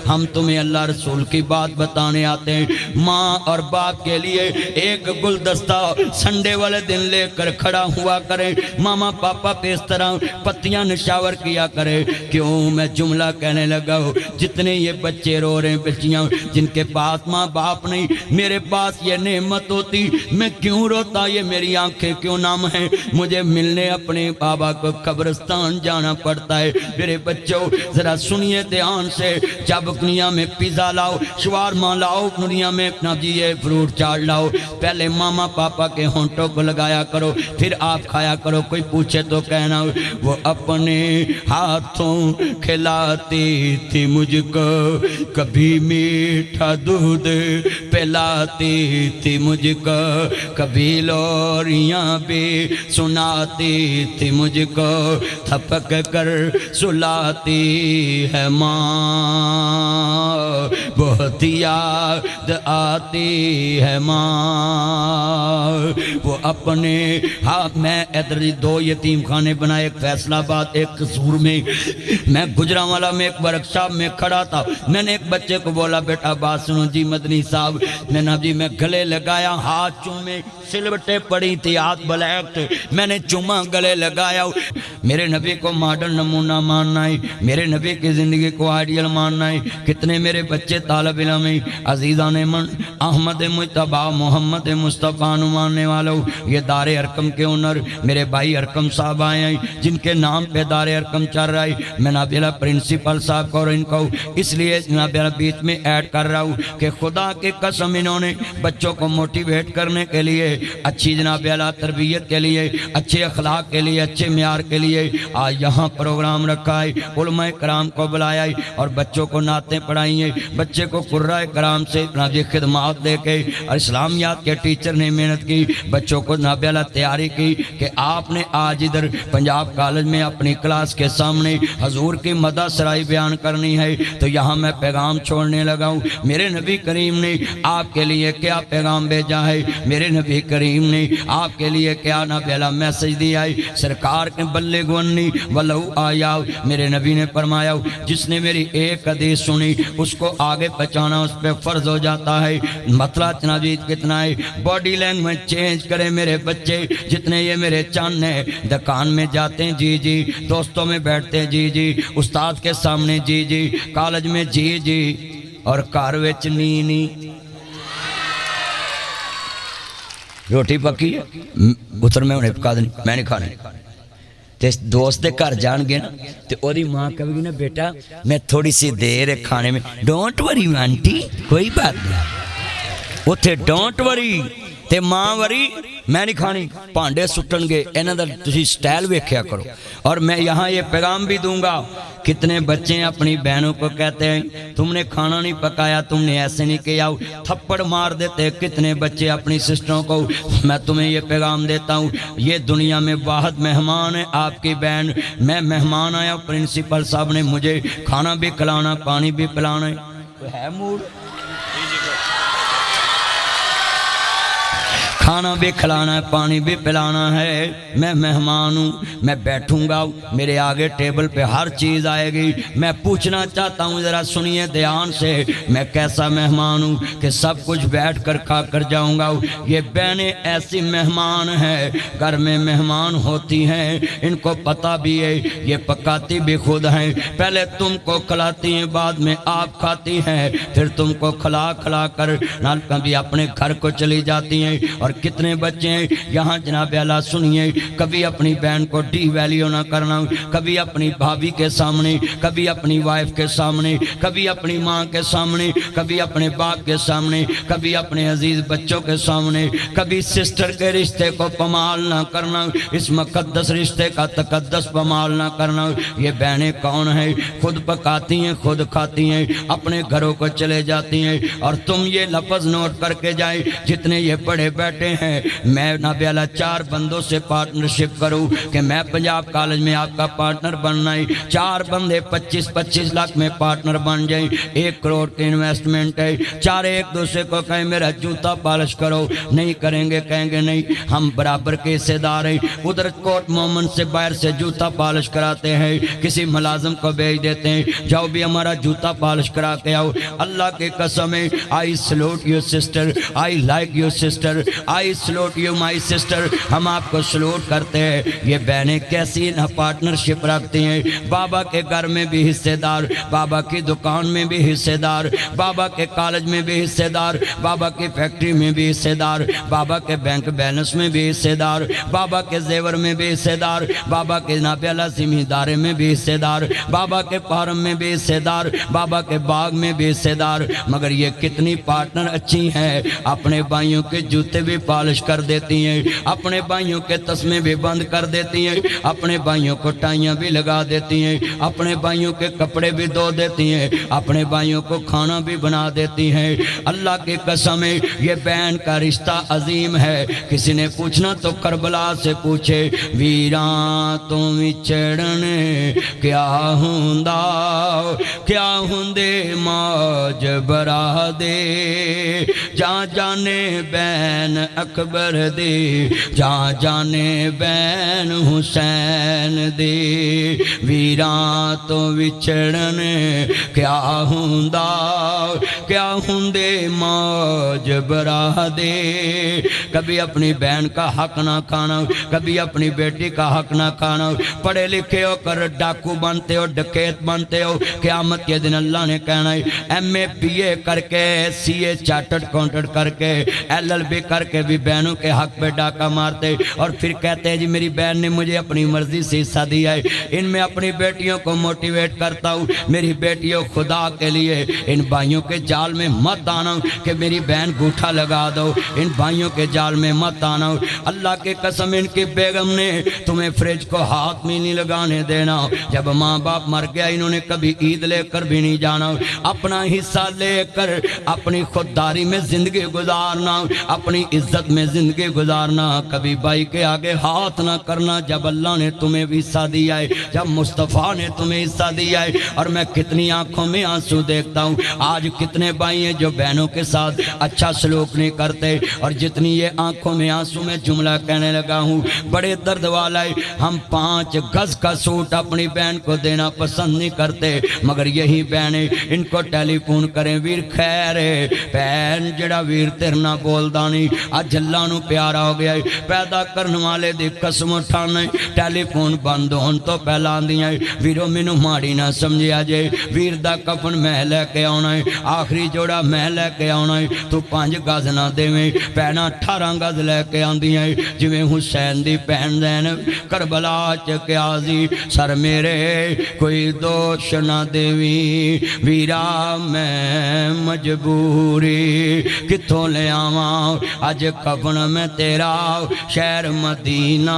ہم تمہیں اللہ رسول کی بات بتانے آتے ہیں۔ ماں اور باپ کے لیے ایک گلدستہ سنڈے والے دن لے کر کھڑا ہوا کرے، ماما پاپا پہ اس طرح پتیاں نشاور کیا کرے۔ کیوں میں جملہ کہنے لگا ہوں، جتنے یہ بچے رو رہے ہیں، بچیاں جن کے پاس ماں باپ نہیں، میرے پاس یہ نعمت ہوتی میں کیوں روتا، یہ میری آنکھیں کیوں نم ہیں، مجھے ملنے اپنے بابا کو قبرستان جانا پڑتا ہے۔ میرے بچوں ذرا سنیے دھیان سے، جب دنیا میں پیزا لاؤ، شوارما لاؤ، دنیا میں اپنا یہ فروٹ چاٹ لاؤ، پہلے ماما پاپا کے ہونٹوں کو لگایا کرو، پھر آپ کھایا کرو۔ کوئی پوچھے تو کہنا وہ اپنے ہاتھوں کھلاتی تھی مجھ کو، کبھی میٹھا دودھ پلاتی تھی مجھ کو، کبھی لوریاں بھی سناتی تھی مجھ کو، تھپک کر سلاتی ہے ماں، بہت یاد آتی ہے ماں۔ وہ اپنے ہاتھ میں ادھر دو یتیم خانے بنائے، ایک فیصلہ آباد ایک قصور میں۔ میں گجرانوالا میں ایک ورکشاپ میں کھڑا تھا، میں نے ایک بچے کو بولا بیٹا بات سنو جی مدنی صاحب، میں نے جی میں گلے لگایا، ہاتھ چومے، سلوٹیں پڑی تھی، ہاتھ بلیک تھے، میں نے چوما گلے لگایا۔ میرے نبی کو ماڈرن نمونہ ماننا ہے، میرے نبی کی زندگی کو آئیڈیل ماننا ہے۔ کتنے میرے بچے طالب علم ہیں، عزیزان من، احمد مجتبیٰ محمد مصطفیٰ نو ماننے والوں، یہ دار ارقم کے اونر میرے بھائی ارقم صاحب آئے ہیں، جن کے نام پہ دار ارقم چل رہا ہے۔ میں نابیلا پرنسپل صاحب کو اور ان کو اس لیے نابیلا بیچ میں ایڈ کر رہا ہوں کہ خدا کے قسم انہوں نے بچوں کو موٹیویٹ کرنے کے لیے، اچھی جناب اعلیٰ تربیت کے لیے، اچھے اخلاق کے لیے، اچھے معیار کے لیے آج یہاں پروگرام رکھا ہے، علماء کرام کو بلایا ہے اور بچوں کو نعتیں پڑھائی ہیں، بچے کو قرۂ کرام سے خدمات دے کے، اور اسلامیات کے ٹیچر نے محنت کی، بچوں کو نابیہ اعلیٰ تیاری کی کہ آپ نے آج ادھر پنجاب کالج میں اپنی کلاس کے سامنے حضور کی مدح سرائی بیان کرنی ہے، تو یہاں میں پیغام چھوڑنے لگا ہوں۔ میرے نبی کریم نے آپ کے لیے کیا پیغام بھیجا ہے، میرے نبی کریم نے آپ کے لیے کیا نابیہ اعلیٰ میسج دیا ہے۔ سرکار کے بلغ عنی ولو آیا، میرے نبی نے فرمایا جس نے میری ایک حدیث سنی اس کو آگے پہنچانا اس پہ فرض ہو جاتا ہے۔ مطلب جنابید کتنا ہے، باڈی لینگویج چینج کرے میرے بچے، جتنے یہ میرے چاند ہیں، دکان میں جاتے ہیں جی جی، دوستوں میں بیٹھتے ہیں جی جی، استاد کے سامنے جی جی، کالج میں جی جی، اور کار وچ نی نی۔ روٹی پکی ہے اتر میں انہیں پکا دیں، میں نہیں کھانے۔ دوست دے گھر جان گے نا تو او دی ماں کہے گی نا بیٹا میں تھوڑی سی دیر ہے کھانے میں، ڈونٹ وری آنٹی کوئی بات نہیں، اتھے ڈونٹ وری تے ماں وری میں نہیں کھانی، پانڈے سٹن گے، انہاں دا تسی سٹائل ویکھیا کرو۔ اور میں یہاں یہ پیغام بھی دوں گا، کتنے بچے اپنی بہنوں کو کہتے ہیں تم نے کھانا نہیں پکایا، تم نے ایسے نہیں کیا، تھپڑ مار دیتے۔ کتنے بچے اپنی سسٹروں کو، میں تمہیں یہ پیغام دیتا ہوں، یہ دنیا میں واحد مہمان ہے آپ کی بہن، میں مہمان آیا، پرنسپل صاحب نے مجھے کھانا بھی کھلانا پانی بھی پلانا ہے موڈ، کھانا بھی کھلانا ہے پانی بھی پلانا ہے، میں مہمان ہوں، میں بیٹھوں گا، میرے آگے ٹیبل پہ ہر چیز آئے گی۔ میں پوچھنا چاہتا ہوں ذرا سنیے دھیان سے، میں کیسا مہمان ہوں کہ سب کچھ بیٹھ کر کھا کر جاؤں گا۔ یہ بہنیں ایسی مہمان ہیں، گھر میں مہمان ہوتی ہیں، ان کو پتہ بھی ہے، یہ پکاتی بھی خود ہیں، پہلے تم کو کھلاتی ہیں بعد میں آپ کھاتی ہیں، پھر تم کو کھلا کھلا کر نال کبھی اپنے گھر کو چلی جاتی ہیں۔ اور کتنے بچے ہیں یہاں جناب اعلیٰ سنیے، کبھی اپنی بہن کو ڈی ویلیو نہ کرنا، کبھی اپنی بھابھی کے سامنے، کبھی اپنی وائف کے سامنے، کبھی اپنی ماں کے سامنے، کبھی اپنے باپ کے سامنے، کبھی اپنے عزیز بچوں کے سامنے، کبھی سسٹر کے رشتے کو پامال نہ کرنا، اس مقدس رشتے کا تقدس پامال نہ کرنا۔ یہ بہنیں کون ہیں؟ خود پکاتی ہیں خود کھاتی ہیں، اپنے گھروں کو چلے جاتی ہیں۔ اور تم یہ لفظ نوٹ کر کے جائیں، جتنے یہ پڑھے بیٹھے بیٹے ہیں، میں نبی اللہ 4 بندوں سے پارٹنرشپ کروں کہ میں پنجاب کالج میں آپ کا پارٹنر بننا ہے، 4 بندے 25-25 لاکھ میں پارٹنر بن جائیں، 1 کروڑ کی انویسٹمنٹ ہے، 4 ایک دوسرے کو کہیں میرا جوتا پالش کرو، نہیں کریں گے، کہیں گے نہیں ہم برابر کے حصے دار ہیں، ادھر کوٹ مومن سے باہر سے جوتا پالش کراتے ہیں، کسی ملازم کو بھیج دیتے ہیں جاؤ بھی ہمارا جوتا پالش کرا کے آؤ۔ اللہ کی قسم ہے، I salute your sister, I like your sister, I salute you my sister, ہم آپ کو سلوٹ کرتے ہیں۔ یہ بہنیں کیسی نہ پارٹنرشپ رکھتی ہیں، بابا کے گھر میں بھی حصے دار، بابا کی دکان میں بھی حصے دار، بابا کے کالج میں بھی حصے دار، بابا کی فیکٹری میں بھی حصے دار، بابا کے بینک بیلنس میں بھی حصے دار، بابا کے زیور میں بھی حصے دار، بابا کے نابے اللہ زمیندارے میں بھی حصے دار، بابا کے فارم میں بھی حصے دار، بابا کے باغ میں بھی حصے دار۔ مگر یہ کتنی پارٹنر اچھی ہیں، اپنے بھائیوں کے جوتے بھی پالش کر دیتی ہیں، اپنے بھائیوں کے تسمے بھی بند کر دیتی ہیں، اپنے بھائیوں کو ٹائیاں بھی لگا دیتی ہیں، اپنے بھائیوں کے کپڑے بھی دھو دیتی ہیں، اپنے بھائیوں کو کھانا بھی بنا دیتی ہیں۔ اللہ کی قسم ہے، یہ بہن کا رشتہ عظیم ہے۔ کسی نے پوچھنا تو کربلا سے پوچھے، ویراں تو وچھڑن کیا ہوندا، کیا ہوندے موج برا دے، جاں جانے بین اکبر دے، جاں جانے بین حسین دے، ویراں تو وچھڑن کیا ہوندا، کیا ہوندے موج برا دے۔ کبھی اپنی بہن کا حق نہ کھانا، کبھی اپنی بیٹی کا حق نہ کھانا، پڑھے لکھے ہو کر ڈاکو بنتے ہو، ڈکیت بنتے ہو، قیامت کے دن اللہ نے کہنا ہے ایم اے بی اے کر کے، سی اے چارٹرڈ اکاؤنٹنٹ کر کے، ایل ایل بی کر کے بھی بہنوں کے حق پہ ڈاکہ مارتے، اور پھر کہتے ہیں جی میری بہن نے مجھے اپنی مرضی سے حصہ دیا ہے۔ ان میں اپنی بیٹیوں کو موٹیویٹ کرتا ہوں، میری بیٹیوں خدا کے لیے ان بھائیوں کے جال میں مت آنا کہ میری بہن گوٹھا لگا دو، ان بھائیوں کے جال میں مت آنا۔ اللہ کی قسم ان کی بیگم نے تمہیں فریج کو ہاتھ میں نہیں لگانے دینا، جب ماں باپ مر گیا انہوں نے کبھی عید لے کر بھی نہیں جانا، اپنا حصہ لے کر اپنی خودداری میں زندگی گزارنا، اپنی عزت میں زندگی گزارنا، کبھی بھائی کے آگے ہاتھ نہ کرنا جب اللہ نے تمہیں حصہ دیا ہے، جب مصطفیٰ نے تمہیں حصہ دیا ہے۔ اور میں کتنی آنکھوں میں آنسو دیکھتا ہوں، آج کتنے بھائی ہیں جو بہنوں کے ساتھ اچھا سلوک نہیں کرتے، اور جتنی یہ آنکھوں میں آنسو میں جملہ کہنے لگا ہوں بڑے درد والا ہے، ہم 5 گز کا سوٹ اپنی بہن کو دینا پسند نہیں کرتے، مگر یہی بہنیں ان کو ٹیلی فون کریں ویر خیر ہے بہن جڑا ویر تیرنا بولدا نہیں، اج اللہ نو پیارا ہو گیا ہے، پیدا کرن والے دی قسم اٹھانا، ٹیلی فون بند ہون تو پہلا آندیاں ویرو مینوں ماڑی نہ سمجھیا جے، ویر دا کفن میں لے کے آنا ہے، آخری جوڑا میں لے کے آنا ہے، تو 5 گز نہ دیویں، پہنا 18 گز لے کے آندیاں جویں حسین دی بہن زینب کربلا چ قیاضی سر میرے کوئی دوش نہ دیویں، ویرا میں مجبوری کتوں لے آواں، اج کفن میں تیرا شہر مدینہ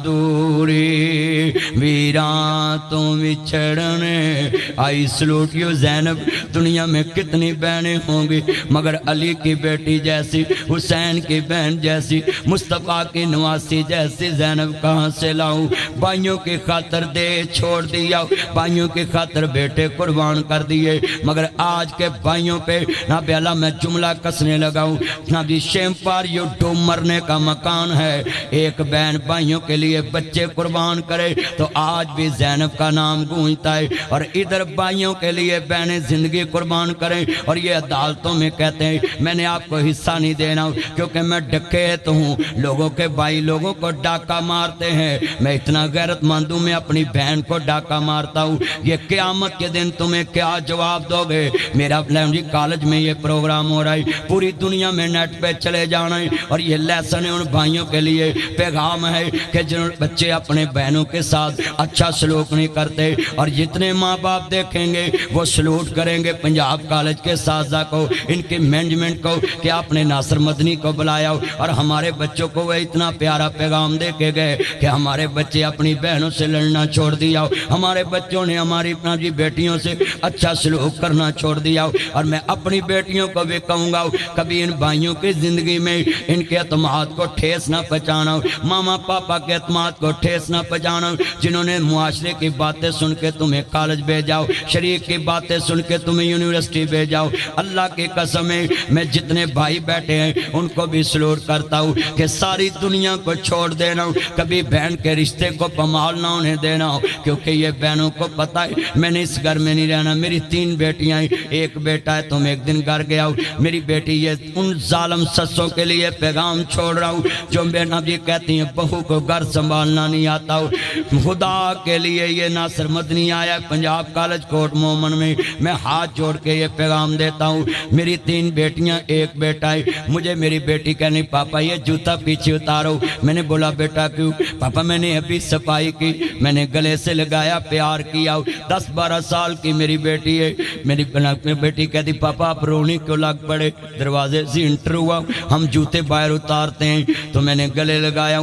دوری، ویراں تو وچھڑنے آئی سلوٹ یو زینب۔ دنیا میں کتنی بہنیں ہوں گی مگر علی کی بیٹی جیسی، حسین کی بہن جیسی، مصطفیٰ کی نواسی جیسی زینب کہاں سے لاؤں؟ بھائیوں کی خاطر دے چھوڑ دیا، بھائیوں کی خاطر بیٹے قربان کر دیے، مگر آج کے بھائیوں پہ نہ بیالہ میں جملہ کسنے لگاؤں، نہ بھی شیم پار یو ڈو مرنے کا مکان ہے۔ ایک بہن بھائیوں کے لیے بچے قربان کرے تو آج بھی زینب کا نام گونجتا ہے، اور ادھر بھائیوں کے لیے بہنیں زندگی قربان کریں، اور یہ عدالتوں میں کہتے ہیں میں نے آپ کو حصہ نہیں دینا کیونکہ میں ڈکیت ہوں، لوگوں کے بھائی لوگوں کو ڈاکہ مارتے ہیں، میں اتنا غیرت مند ہوں میں اپنی بہن کو ڈاکہ مارتا ہوں۔ یہ قیامت کے دن تمہیں کیا جواب دو گے؟ میرا لائبریری کالج میں یہ پروگرام ہو رہا ہے، پوری دنیا میں نیٹ پہ چلے جانا ہے، اور یہ لیسن ہے ان بھائیوں کے لیے، پیغام ہے کہ جن بچے اپنے بہنوں کے ساتھ اچھا سلوک نہیں کرتے، اور جتنے ماں باپ دیکھیں گے وہ سلوٹ کریں گے پنجاب کالج کے کے سازہ کو ان کے مینجمنٹ کو کہ آپ نے ناصر مدنی کو بلایا اور ہمارے بچوں کو وہ اتنا پیارا پیغام دے کے گئے کہ ہمارے بچے اپنی بہنوں سے لڑنا چھوڑ دیا، ہمارے بچوں نے ہماری اپنی بیٹیوں سے اچھا سلوک کرنا چھوڑ دیا۔ اور میں اپنی بیٹیوں کو بھی کہوں گا کبھی ان بھائیوں کی زندگی میں ان کے اعتماد کو ٹھیس نہ پہنچانا، ماما پاپا کے اعتماد کو ٹھیس نہ پہنچانا، جنہوں نے معاشرے کی باتیں سن کے تمہیں کالج بھیجاؤ، شریک کی باتیں سن کے تمہیں یونیورسٹی بھیجاؤ۔ اللہ کی قسم ہے میں جتنے بھائی بیٹھے ہیں ان کو بھی سلوٹ کرتا ہوں کہ ساری دنیا کو چھوڑ دینا، کبھی بہن کے رشتے کو پامال نہ ہونے دینا، کیونکہ یہ بہنوں کو پتہ ہے میں نے اس گھر میں نہیں رہنا، میری 3 بیٹیاں ہیں، ایک بیٹا ہے، تم ایک دن گھر گیا ہو، میری بیٹی یہ ان ظالم سسوں کے لیے پیغام چھوڑ رہا ہوں جو میرے نبی کہتی ہیں بہو کو گھر سنبھالنا نہیں آتا ہو۔ خدا کے لیے یہ ناصر مدنی آیا پنجاب کالج کوٹ مومن میں ہاتھ جوڑ کے یہ پیغام دیتا ہوں، میری 3 بیٹیاں ایک بیٹا ہے۔ مجھے میری بیٹی کہنی پاپا یہ جوتا پیچھے اتارو، میں نے بولا بیٹا کیوں؟ پاپا میں نے ابھی صفائی کی، میں نے گلے سے لگایا، پیار کیا۔ 10-12 سال کی میری بیٹی ہے، میری بیٹی کہتی پاپا آپ رونے کیوں لگ پڑے؟ دروازے سے انٹر ہوا، ہم جوتے باہر اتارتے ہیں تو میں نے گلے لگایا،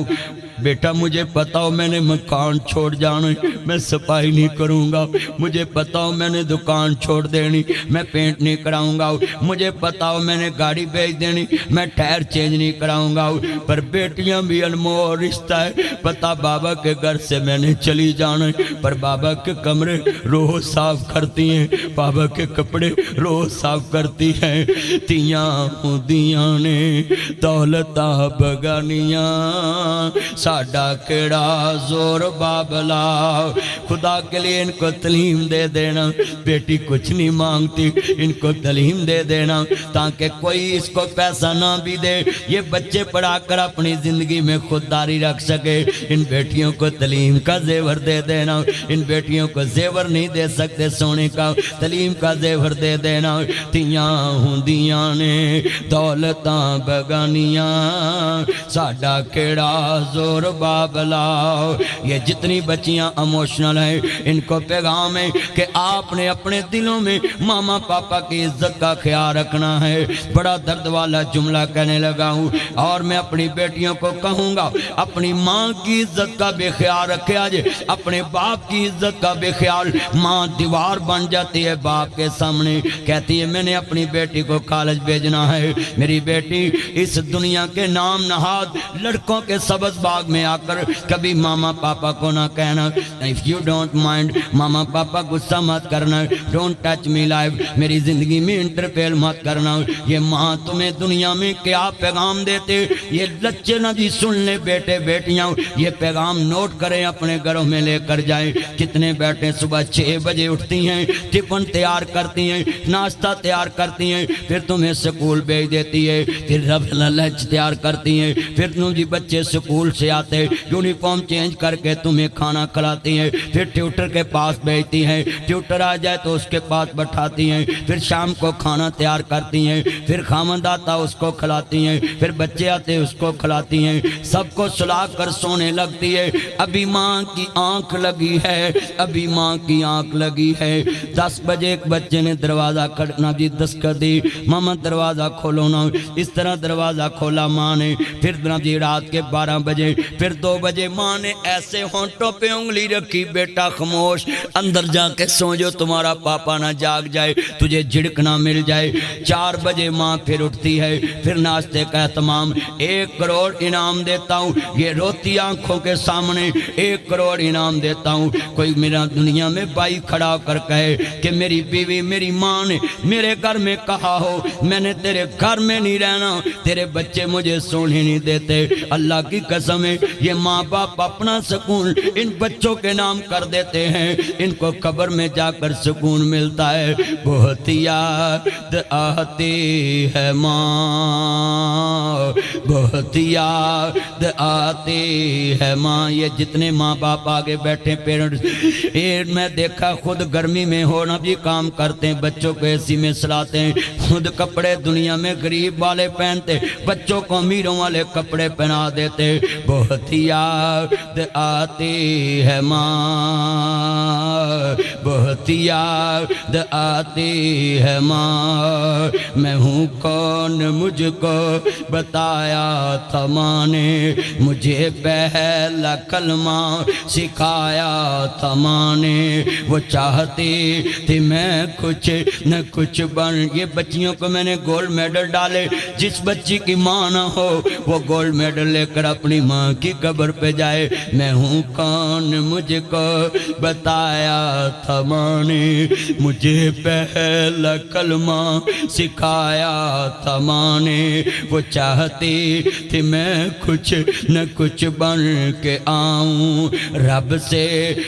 بیٹا مجھے پتا ہو میں نے مکان چھوڑ جانا، میں صفائی نہیں کروں گا، مجھے پتا ہو میں نے دکان چھوڑ دینی، میں پینٹ نہیں کراؤں گا، مجھے پتا ہو میں نے گاڑی بیچ دینی، میں ٹائر چینج نہیں کراؤں گا، پر بیٹیاں بھی انمول رشتہ ہے، پتا بابا کے گھر سے میں نے چلی جانا، پر بابا کے کمرے روز صاف کرتی ہیں، بابا کے کپڑے روز صاف کرتی ہیں، تیاں دیاں نے دولتہ بگانیاں ساڈا کیڑا زور بابلا۔ خدا کے لیے ان کو تعلیم دے دینا، بیٹی کچھ نہیں مانگتی، ان کو تعلیم دے دینا تاکہ کوئی اس کو پیسہ نہ بھی دے، یہ بچے پڑھا کر اپنی زندگی میں خودداری رکھ سکے۔ ان بیٹیوں کو تعلیم کا زیور دے دینا، ان بیٹیوں کو زیور نہیں دے سکتے سونے کا، تعلیم کا زیور دے دینا۔ تیاں ہوندیاں نے دولتاں بگانیاں ساڈا کیڑا زور بابلا۔ یہ جتنی بچیاں اموشنل ہیں ان کو پیغام ہے کہ آپ نے اپنے دلوں میں ماما پاپا کی عزت کا خیال رکھنا ہے۔ بڑا درد والا جملہ کہنے لگا ہوں اور میں اپنی بیٹیوں کو کہوں گا اپنی ماں کی عزت کا بھی خیال رکھے، آج اپنے باپ کی عزت کا بھی خیال۔ ماں دیوار بن جاتی ہے باپ کے سامنے، کہتی ہے میں نے اپنی بیٹی کو کالج بھیجنا ہے، میری بیٹی اس دنیا کے نام نہاد لڑکوں کے سبز باغ میں آ کر کبھی ماما پاپا کو نہ کہنا if you don't mind، ماما پاپا غصہ مت کرنا، don't touch me life، میری زندگی میں انٹرفیئر مت کرنا۔ یہ ماں تمہیں دنیا میں کیا پیغام دیتے، یہ لچے نہ جی سن لے بیٹے بیٹیاں، یہ پیغام نوٹ کریں اپنے گھروں میں لے کر جائیں۔ کتنے بیٹے صبح 6 بجے اٹھتی ہیں، ٹفن تیار کرتی ہیں، ناشتہ تیار کرتی ہیں، پھر تمہیں سکول بھیج دیتی ہے، پھر لنچ تیار کرتی ہیں، پھر تم جی بچے سکول سے آتے یونیفارم چینج کر کے تمہیں کھانا کھلاتی ہیں، پھر ٹیوٹر کے پاس بھیجتی ہیں، ٹیوٹر آ جائے تو اس کے پاس بٹھاتی ہیں، پھر شام کو کھانا تیار کرتی ہیں، پھر خامند آتا اس کو کھلاتی ہیں، پھر بچے آتے اس کو کھلاتی ہیں، سب کو سلا کر سونے لگتی ہے۔ ابھی ماں کی آنکھ لگی ہے، ابھی ماں کی آنکھ لگی ہے۔ 10 بجے ایک بچے نے دروازہ کھڑکنا جی دستک دی، ماما دروازہ کھولو نا، اس طرح دروازہ کھولا ماں نے، پھر جی رات کے 12 بجے، پھر 2 بجے ماں نے ایسے ہونٹوں پہ انگلی رکھی، بیٹا خاموش، اندر جا کے سو جو تمہارا پاپا نہ جاگ جائے، تجھے جھڑک نہ مل جائے۔ 4 بجے ماں پھر اٹھتی ہے، پھر ناشتے کا اہتمام، 1 کروڑ انعام دیتا ہوں، یہ روتی آنکھوں کے سامنے 1 کروڑ انعام دیتا ہوں۔ کوئی میرا دنیا میں بھائی کھڑا کر کہے کہ میری بیوی میری ماں نے میرے گھر میں کہا ہو میں نے تیرے گھر میں نہیں رہنا، تیرے بچے مجھے سونے نہیں دیتے، اللہ کی قسم ہے یہ ماں باپ اپنا سکون ان بچوں کے نام کر دیتے ہیں، ان کو قبر میں جا کر سکون ملتا ہے۔ بہت یاد آتی ہے ماں، بہت یاد آتی ہے ماں۔ یہ جتنے ماں باپ آگے بیٹھے پیرنٹس، میں دیکھا خود گرمی میں ہونا بھی کام کرتے ہیں، بچوں کو اے سی میں سلاتے ہیں، خود کپڑے دنیا میں غریب والے پہنتے، بچوں کو امیروں والے کپڑے پہنا دیتے۔ بہت بہت یاد آتی ہے ماں، بہت یاد آتی ہے ماں، میں ہوں کون مجھ کو بتایا تھا ماں نے، مجھے پہلا کلمہ سکھایا تھا ماں نے، وہ چاہتی تھی میں کچھ نہ کچھ بن، یہ بچیوں کو میں نے گولڈ میڈل ڈالے، جس بچی کی ماں نہ ہو وہ گولڈ میڈل لے کر اپنی ماں کی قبر پہ جائے۔ میں ہوں کون مجھ کو بتایا تھا ماں نے، مجھے پہلا کلمہ سکھایا تھا ماں نے، وہ چاہتی تھی میں کچھ نہ کچھ بن کے آؤں، رب سے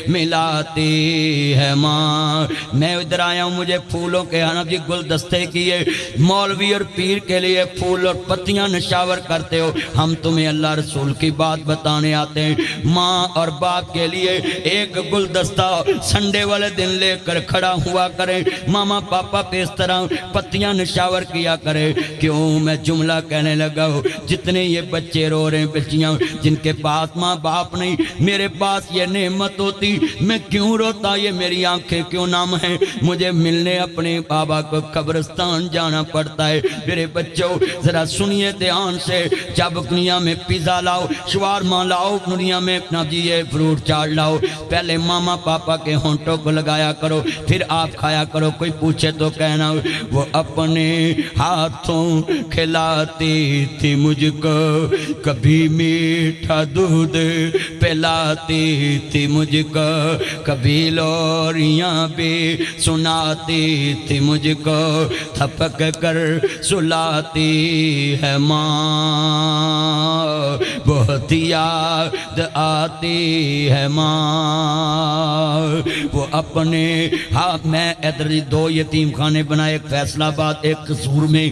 ملاتی ہے ماں۔ میں ادھر آیا ہوں، مجھے پھولوں کے حنفی گلدستے کیے، مولوی اور پیر کے لیے پھول اور پتیاں نشاور کرتے ہو، ہم تمہیں اللہ رسول کی بات بتانے آتے ہیں۔ ماں اور باپ کے لیے ایک گلدستہ سنڈے والے دن لے کر کھڑا ہوا کریں، ماما پاپا پہ اس طرح پتیاں نشاور کیا کرے۔ کیوں میں جملہ کہنے لگا ہوں، جتنے یہ بچے رو رہے ہیں، بچیاں جن کے پاس ماں باپ نہیں، میرے پاس یہ نعمت ہوتی میں کیوں روتا، یہ میری آنکھیں کیوں نم ہیں، مجھے ملنے اپنے بابا کو قبرستان جانا پڑتا ہے۔ میرے بچوں ذرا سنیے دھیان سے، جب دنیا میں پیزا لاؤ، شوارما لاؤ، دنیا میں اپنا یہ فروٹ چاٹ لاؤ، پہلے ماما پاپا کے ہونٹوں کو لگایا کرو، پھر آپ کھایا کرو۔ کوئی پوچھے تو کہنا وہ اپنے ہاتھوں کھلاتی تھی مجھ کو، کبھی میٹھا دودھ پلاتی تھی مجھ کو، کبھی لوریاں بھی سناتی تھی مجھ کو، تھپک کر سلاتی ہے ماں، بہت یاد آتی ہے ماں، وہ اپنے ہاتھ میں ادھر دو یتیم خانے بنائے، ایک فیصلہ آباد ایک قصور میں۔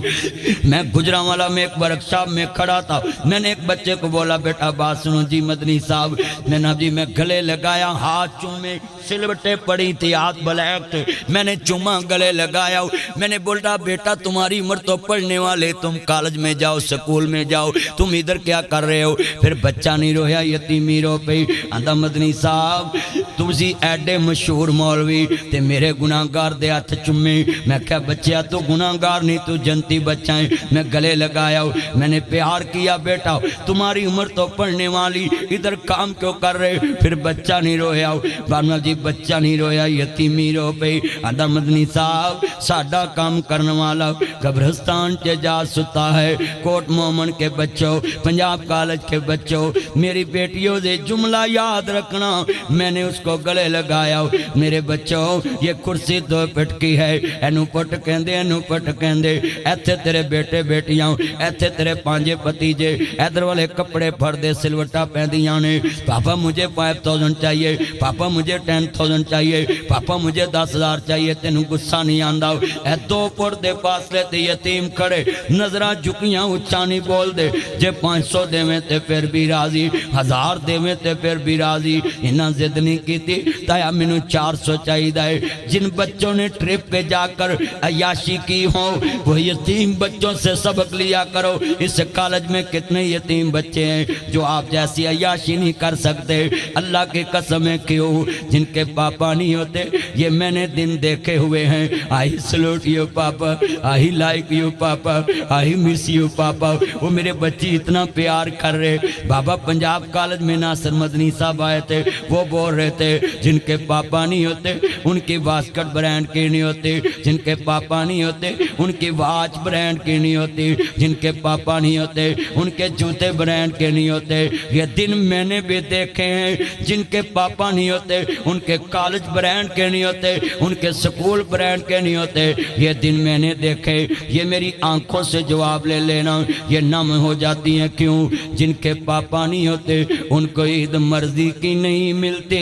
میں گجرانوالا میں ایک ورکشاپ میں کھڑا تھا، میں نے ایک بچے کو بولا بیٹا بات سنو جی مدنی صاحب، میں نے جی میں گلے لگایا، ہاتھ چومے، سلوٹیں پڑی تھی، ہاتھ بلیک تھے، میں نے چوما گلے لگایا، میں نے بولا بیٹا تمہاری عمر تو پڑھنے والے، تم کالج میں جاؤ، سکول میں جاؤ، تم ادھر کیا کر رہے ہو؟ پھر بچہ نہیں رویا، یتیمی رو پئی، آندا مدنی صاحب تسی ایڈے مشہور مولوی تے میرے گناہگار دے ہاتھ چومے، میں کہا بچیا تو گناہگار نہیں، تو جنتی بچہ ہے، میں گلے لگایا، میں نے پیار کیا، بیٹا تمہاری عمر تو پڑھنے والی، ادھر کام کیوں کر رہے؟ پھر بچہ نہیں رویا، بارنا جی بچہ نہیں رویا، یتیمی رو پئی، آندا مدنی صاحب ساڈا کام کرنے والا قبرستان کے جا ستا ہے، کوٹ مومن کے بچوں، پنجاب کالج کے بچوں، میری بیٹیوں سے جملہ یاد رکھنا، میں نے اس کو گلے لگایا، میرے بچوں یہ کرسی دو پٹ کی ہے، اینو پٹ کہندے، اینو پٹ کہندے، ایتھے تیرے بیٹے بیٹیاں، ایتھے تیرے پانجے پتیجے، ادھر والے کپڑے پھردے سلوٹا پہندیاں نے، پاپا مجھے 5000 چاہیے، پاپا مجھے 10,000 چاہیے، پاپا مجھے 10,000 چاہیے، تینوں غصہ نہیں آندا، اے دو پردے فاصلے تے یتیم کھڑے، نظرہ جھکیاں اچھا نہیں بول دے، جے 500 دے میں تے پھر بھی راضی، 1000 دے میں تے پھر بھی راضی، انہاں ضد نہیں کی تھی، تایا مینوں 400 چاہیے دائے۔ جن بچوں نے ٹرپ پہ جا کر عیاشی کی ہو، وہ یتیم بچوں سے سبق لیا کرو، اس کالج میں کتنے یتیم بچے ہیں جو آپ جیسی عیاشی نہیں کر سکتے، اللہ کی قسم ہے کیوں، جن کے پاپا نہیں ہوتے، یہ میں نے دن دیکھے ہوئے ہیں، I salute you papa, I like you papa, I miss you papa, وہ میرے بچی اتنا پیار کر رہے۔ بابا پنجاب کالج میں ناصر مدنی صاحب آئے تھے، وہ بول رہے تھے جن کے پاپا نہیں ہوتے ان کی واسکٹ برانڈ کی نہیں ہوتی، جن کے پاپا نہیں ہوتے ان کی واچ برانڈ کی نہیں ہوتی، جن کے پاپا نہیں ہوتے ان کے جوتے برانڈ کے نہیں ہوتے۔ یہ دن میں نے بھی دیکھے ہیں، جن کے پاپا نہیں ہوتے ان کے کالج برانڈ کے نہیں ہوتے، ان کے سکول برانڈ کے نہیں ہوتے، یہ دن میں نے دیکھے۔ یہ میری آنکھوں سے جواب لے لینا، یہ نم ہو جاتی ہیں کیوں، جن کے پاپا نہیں ہوتے ان کو عید مرضی کی نہیں ملتی۔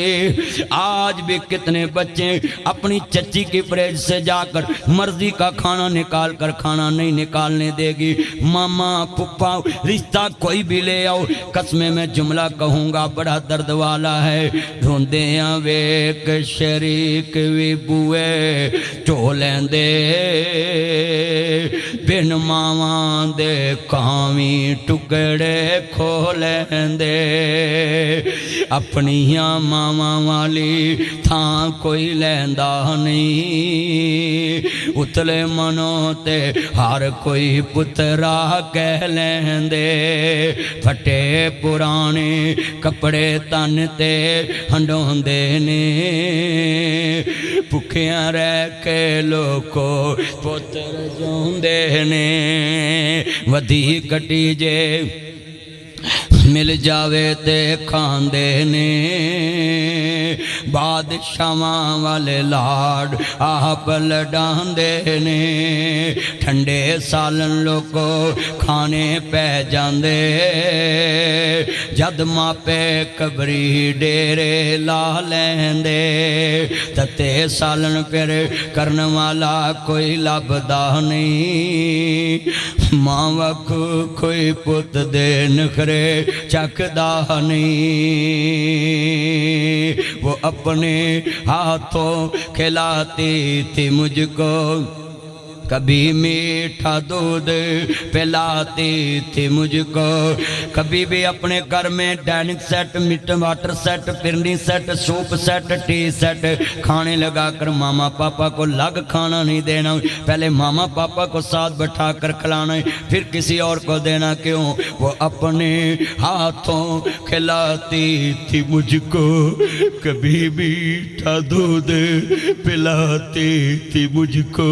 آج بھی کتنے بچے اپنی چچی کی فریج سے جا کر مرضی کا کھانا نکال کر کھانا نہیں نکالنے دے گی، ماما پپا رشتہ کوئی بھی لے آؤ، قسمیں میں جملہ کہوں گا بڑا درد والا ہے، ڈھونڈیاں ویک شریک وی بوئے ٹولیں دے بے بن ماواں دے کاویں ٹکڑے کھو لیندے اپنیاں ماواں والی تھاں کوئی لیندا نہیں اتلے منوں تے ہر کوئی پترا کہہ لیندے پھٹے پرانے کپڑے تن تے ہنڈوندے نے بھکھیاں رہ کے لوکو پتر جوندے نے ودی کٹی جے مل جاوے تے کھاندے نے بادشاہاں والے لاڈ آپ لڈاندے نے ٹھنڈے سالن لوکو کھانے پہ جاندے جد ماپے قبری ڈیرے لا لیندے تتے سالن پھر کرن والا کوئی لبدا نہیں ماں وک کوئی پت دے نخرے چکدا نہیں وہ اپنے ہاتھوں کھلاتی تھی مجھ کو کبھی میٹھا دودھ پلاتی تھی مجھ کو کبھی بھی اپنے گھر میں dining set mat water set پرنی set soup set tea set کھانے لگا کر ماما پاپا کو لگ کھانا نہیں دینا پہلے ماما پاپا کو ساتھ بٹھا کر کھلانا پھر کسی اور کو دینا کیوں وہ اپنے ہاتھوں کھلاتی تھی مجھ کو کبھی میٹھا دودھ پلاتی تھی مجھ کو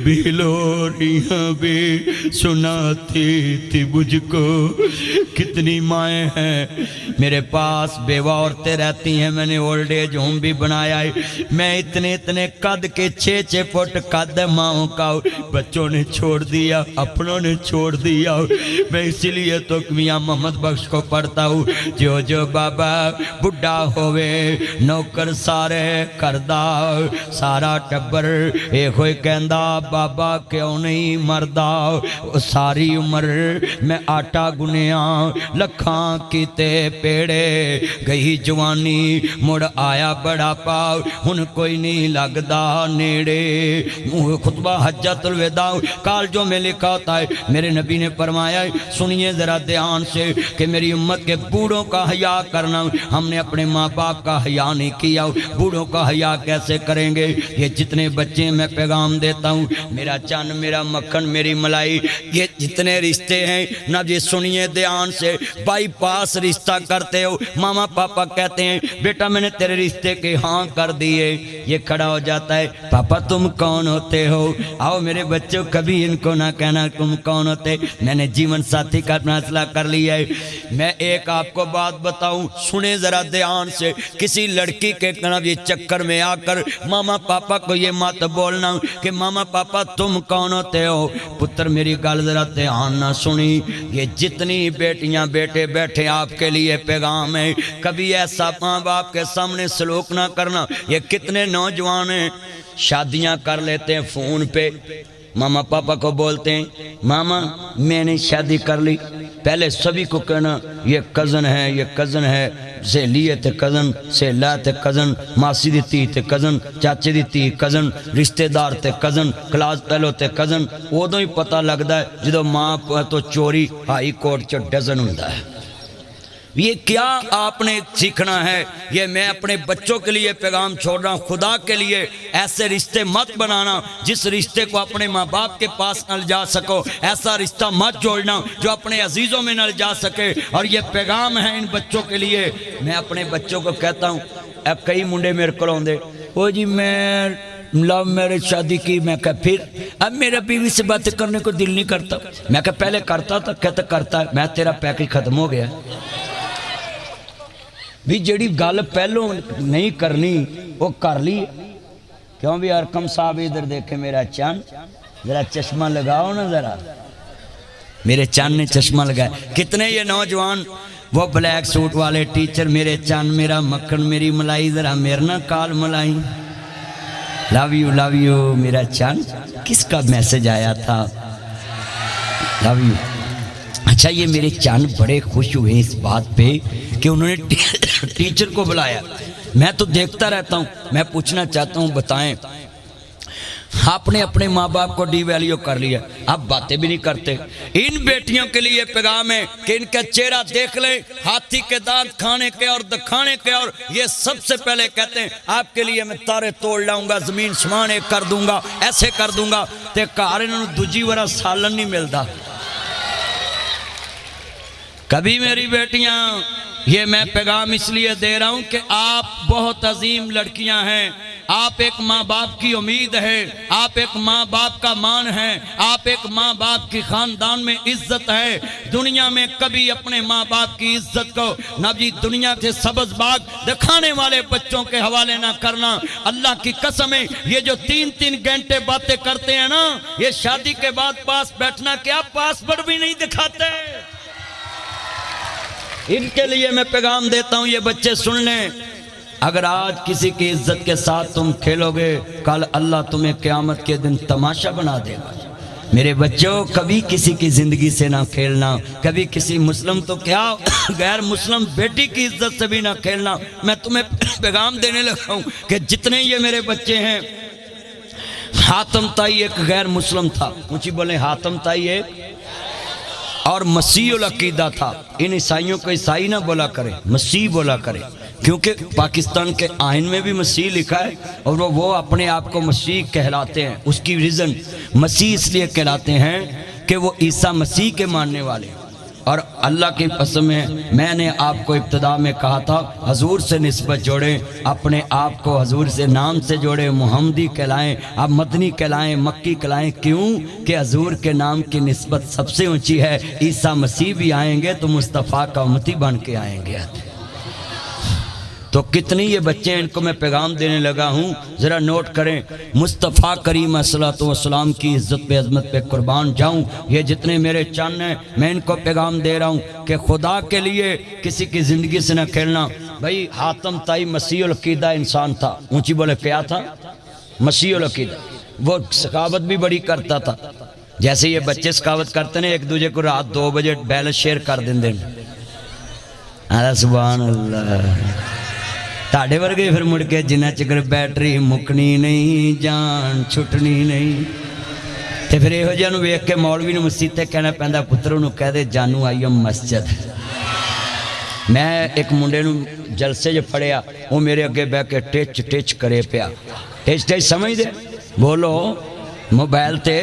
کبھی لوریاں بھی سناتی تھی مجھ کو کتنی مائیں ہیں میرے پاس بیوہ عورتیں رہتی ہیں میں نے اولڈ ایج ہوم بھی بنایا ہے میں اتنے قد کے 6 فٹ قد ماؤں کا بچوں نے چھوڑ دیا اپنوں نے چھوڑ دیا میں اسی لیے تو میاں محمد بخش کو پڑھتا ہوں جو بابا بڑھا ہوئے نوکر سارے کردہ سارا ٹبر ایک ہوئی کہندہ بابا کیوں نہیں مردہ ساری عمر میں آٹا گنیاں لکھاں کیتے پیڑے گئی جوانی مڑ آیا بڑا پاؤ ہن کوئی نہیں لگدا نیڑے خطبہ حجت الوداع کالجوں میں لکھا ہوتا ہے میرے نبی نے فرمایا سنیے ذرا دھیان سے کہ میری امت کے بوڑھوں کا حیا کرنا ہم نے اپنے ماں باپ کا حیا نہیں کیا بوڑھوں کا حیا کیسے کریں گے یہ جتنے بچے میں پیغام دیتا ہوں میرا چان میرا مکھن میری ملائی یہ جتنے رشتے ہیں نہ یہ سنیے دھیان سے بائی پاس رشتہ کرتے ہو ماما پاپا کہتے ہیں بیٹا میں نے تیرے رشتے کے ہاں کر دیے یہ کھڑا ہو جاتا ہے پاپا تم کون ہوتے ہو آؤ میرے بچوں کبھی ان کو نہ کہنا تم کون ہوتے میں نے جیون ساتھی کا فیصلہ کر لیا ہے میں ایک آپ کو بات بتاؤں سنیں ذرا دھیان سے کسی لڑکی کے طرف یہ چکر میں آ کر ماما پاپا کو یہ مت بولنا کہ ماما پاپا تم کون ہوتے ہو پتر میری گل ذرا دھیان نہ سنی یہ جتنی بیٹیاں بیٹے بیٹھے آپ کے لیے پیغام ہے کبھی ایسا ماں باپ کے سامنے سلوک نہ کرنا یہ کتنے نوجوان ہیں شادیاں کر لیتے ہیں فون پہ ماما پاپا کو بولتے ہیں ماما میں نے شادی کر لی پہلے سبھی کو کہنا یہ کزن ہے سہیلی تے کزن سہیلا تے کزن ماسی دی تی تے کزن چاچے دی تی کزن رشتہ دار تے کزن کلاس پہلو تے کزن ادو ہی پتہ لگتا ہے جدو ماں تو چوری ہائی کورٹ چ ڈزن ہوتا ہے یہ کیا آپ نے سیکھنا ہے یہ میں اپنے بچوں کے لیے پیغام چھوڑ رہا ہوں خدا کے لیے ایسے رشتے مت بنانا جس رشتے کو اپنے ماں باپ کے پاس نہ جا سکو ایسا رشتہ مت جوڑنا جو اپنے عزیزوں میں نہ جا سکے اور یہ پیغام ہے ان بچوں کے لیے میں اپنے بچوں کو کہتا ہوں کئی منڈے میرے کو آندے وہ جی میں لو میرج شادی کی میں کہا پھر اب میرا بیوی سے باتیں کرنے کو دل نہیں کرتا میں کہا پہلے کرتا تھا کہتا کرتا ہے میں تیرا پیکج ختم ہو گیا بھی جڑی گل پہلوں نہیں کرنی وہ کر لی کیوں بھی ارکم صاحب ادھر دیکھے میرا چاند ذرا چشمہ لگاؤ نا ذرا میرے چاند نے چشمہ لگایا کتنے یہ نوجوان وہ بلیک سوٹ والے ٹیچر میرے چاند میرا مکھن میری ملائی ذرا میرے نا کال ملائی لو یو میرا چاند کس کا میسج آیا تھا لو یو اچھا یہ میرے چاند بڑے خوش ہوئے اس بات پہ کہ انہوں نے ٹیچر کو بلایا میں تو دیکھتا رہتا ہوں میں پوچھنا چاہتا ہوں بتائیں آپ نے اپنے ماں باپ کو ڈی ویلیو کر لیا، اب باتیں بھی نہیں کرتے۔ ان بیٹیوں کے لیے پیغام ہے کہ ان کا چہرہ دیکھ لیں، ہاتھی کے دانت کھانے کے اور دکھانے کے، اور یہ سب سے پہلے کہتے ہیں آپ کے لیے میں تارے توڑ لاؤں گا، زمین سمان ایک کر دوں گا، ایسے کر دوں گا تے کار انہوں دوجی ورہ سالن نہیں ملتا۔ کبھی میری بیٹیاں، یہ میں پیغام اس لیے دے رہا ہوں کہ آپ بہت عظیم لڑکیاں ہیں، آپ ایک ماں باپ کی امید ہے، آپ ایک ماں باپ کا مان ہے، آپ ایک ماں باپ کی خاندان میں عزت ہے۔ دنیا میں کبھی اپنے ماں باپ کی عزت کو نہ جی دنیا سے سبز باغ دکھانے والے بچوں کے حوالے نہ کرنا۔ اللہ کی قسم ہے، یہ جو 3 گھنٹے باتیں کرتے ہیں نا، یہ شادی کے بعد پاس بیٹھنا کیا پاسپورٹ بھی نہیں دکھاتے۔ ان کے لیے میں پیغام دیتا ہوں، یہ بچے سن لیں، اگر آج کسی کی عزت کے ساتھ تم کھیلو گے، کل اللہ تمہیں قیامت کے دن تماشا بنا دے گا۔ میرے بچوں، کبھی کسی کی زندگی سے نہ کھیلنا، کبھی کسی مسلم تو کیا غیر مسلم بیٹی کی عزت سے بھی نہ کھیلنا۔ میں تمہیں پیغام دینے لگا ہوں کہ جتنے یہ میرے بچے ہیں، حاتم تائی ایک غیر مسلم تھا، اونچی بولیں، حاتم تائی ایک اور مسیح العقیدہ تھا۔ ان عیسائیوں کو عیسائی نہ بولا کرے، مسیح بولا کرے، کیونکہ پاکستان کے آئین میں بھی مسیح لکھا ہے، اور وہ اپنے آپ کو مسیح کہلاتے ہیں۔ اس کی ریزن مسیح اس لیے کہلاتے ہیں کہ وہ عیسیٰ مسیح کے ماننے والے ہیں۔ اور اللہ کی قسم ہے، میں نے آپ کو ابتدا میں کہا تھا حضور سے نسبت جوڑیں، اپنے آپ کو حضور سے نام سے جوڑیں، محمدی کہلائیں، آپ مدنی کہلائیں، مکی کہلائیں۔ کیوں کہ حضور کے نام کی نسبت سب سے اونچی ہے۔ عیسیٰ مسیح بھی آئیں گے تو مصطفیٰ کا امتی بن کے آئیں گے۔ تو کتنی یہ بچے ہیں، ان کو میں پیغام دینے لگا ہوں، ذرا نوٹ کریں۔ مصطفیٰ کریم صلی اللہ علیہ وسلم کی عزت پہ عظمت پہ قربان جاؤں۔ یہ جتنے میرے چند ہیں، میں ان کو پیغام دے رہا ہوں کہ خدا کے لیے کسی کی زندگی سے نہ کھیلنا۔ بھائی حاتم تائی مسیح العقیدہ انسان تھا، اونچی بولے کیا تھا؟ مسیح العقیدہ۔ وہ سخاوت بھی بڑی کرتا تھا، جیسے یہ بچے سخاوت کرتے ہیں، ایک دوجے کو رات 2 بجے بیلنس شیئر کر دیں۔ سبحان اللہ۔ تاڑے ورگے پھر مڑ کے جنہ چکر بیٹری مکنی نہیں، جان چھٹنی نہیں، تے پھر یہ جانو ویک کے مولوی نے مسجد تے کہنا پہندا پتروں نو کہہ دے جانو آئیو مسجد۔ میں ایک منڈے نو جلسے جو پڑھیا، وہ میرے اگے بہ کے ٹچ کرے پیا۔ ٹچ سمجھ دے؟ بولو موبائل تے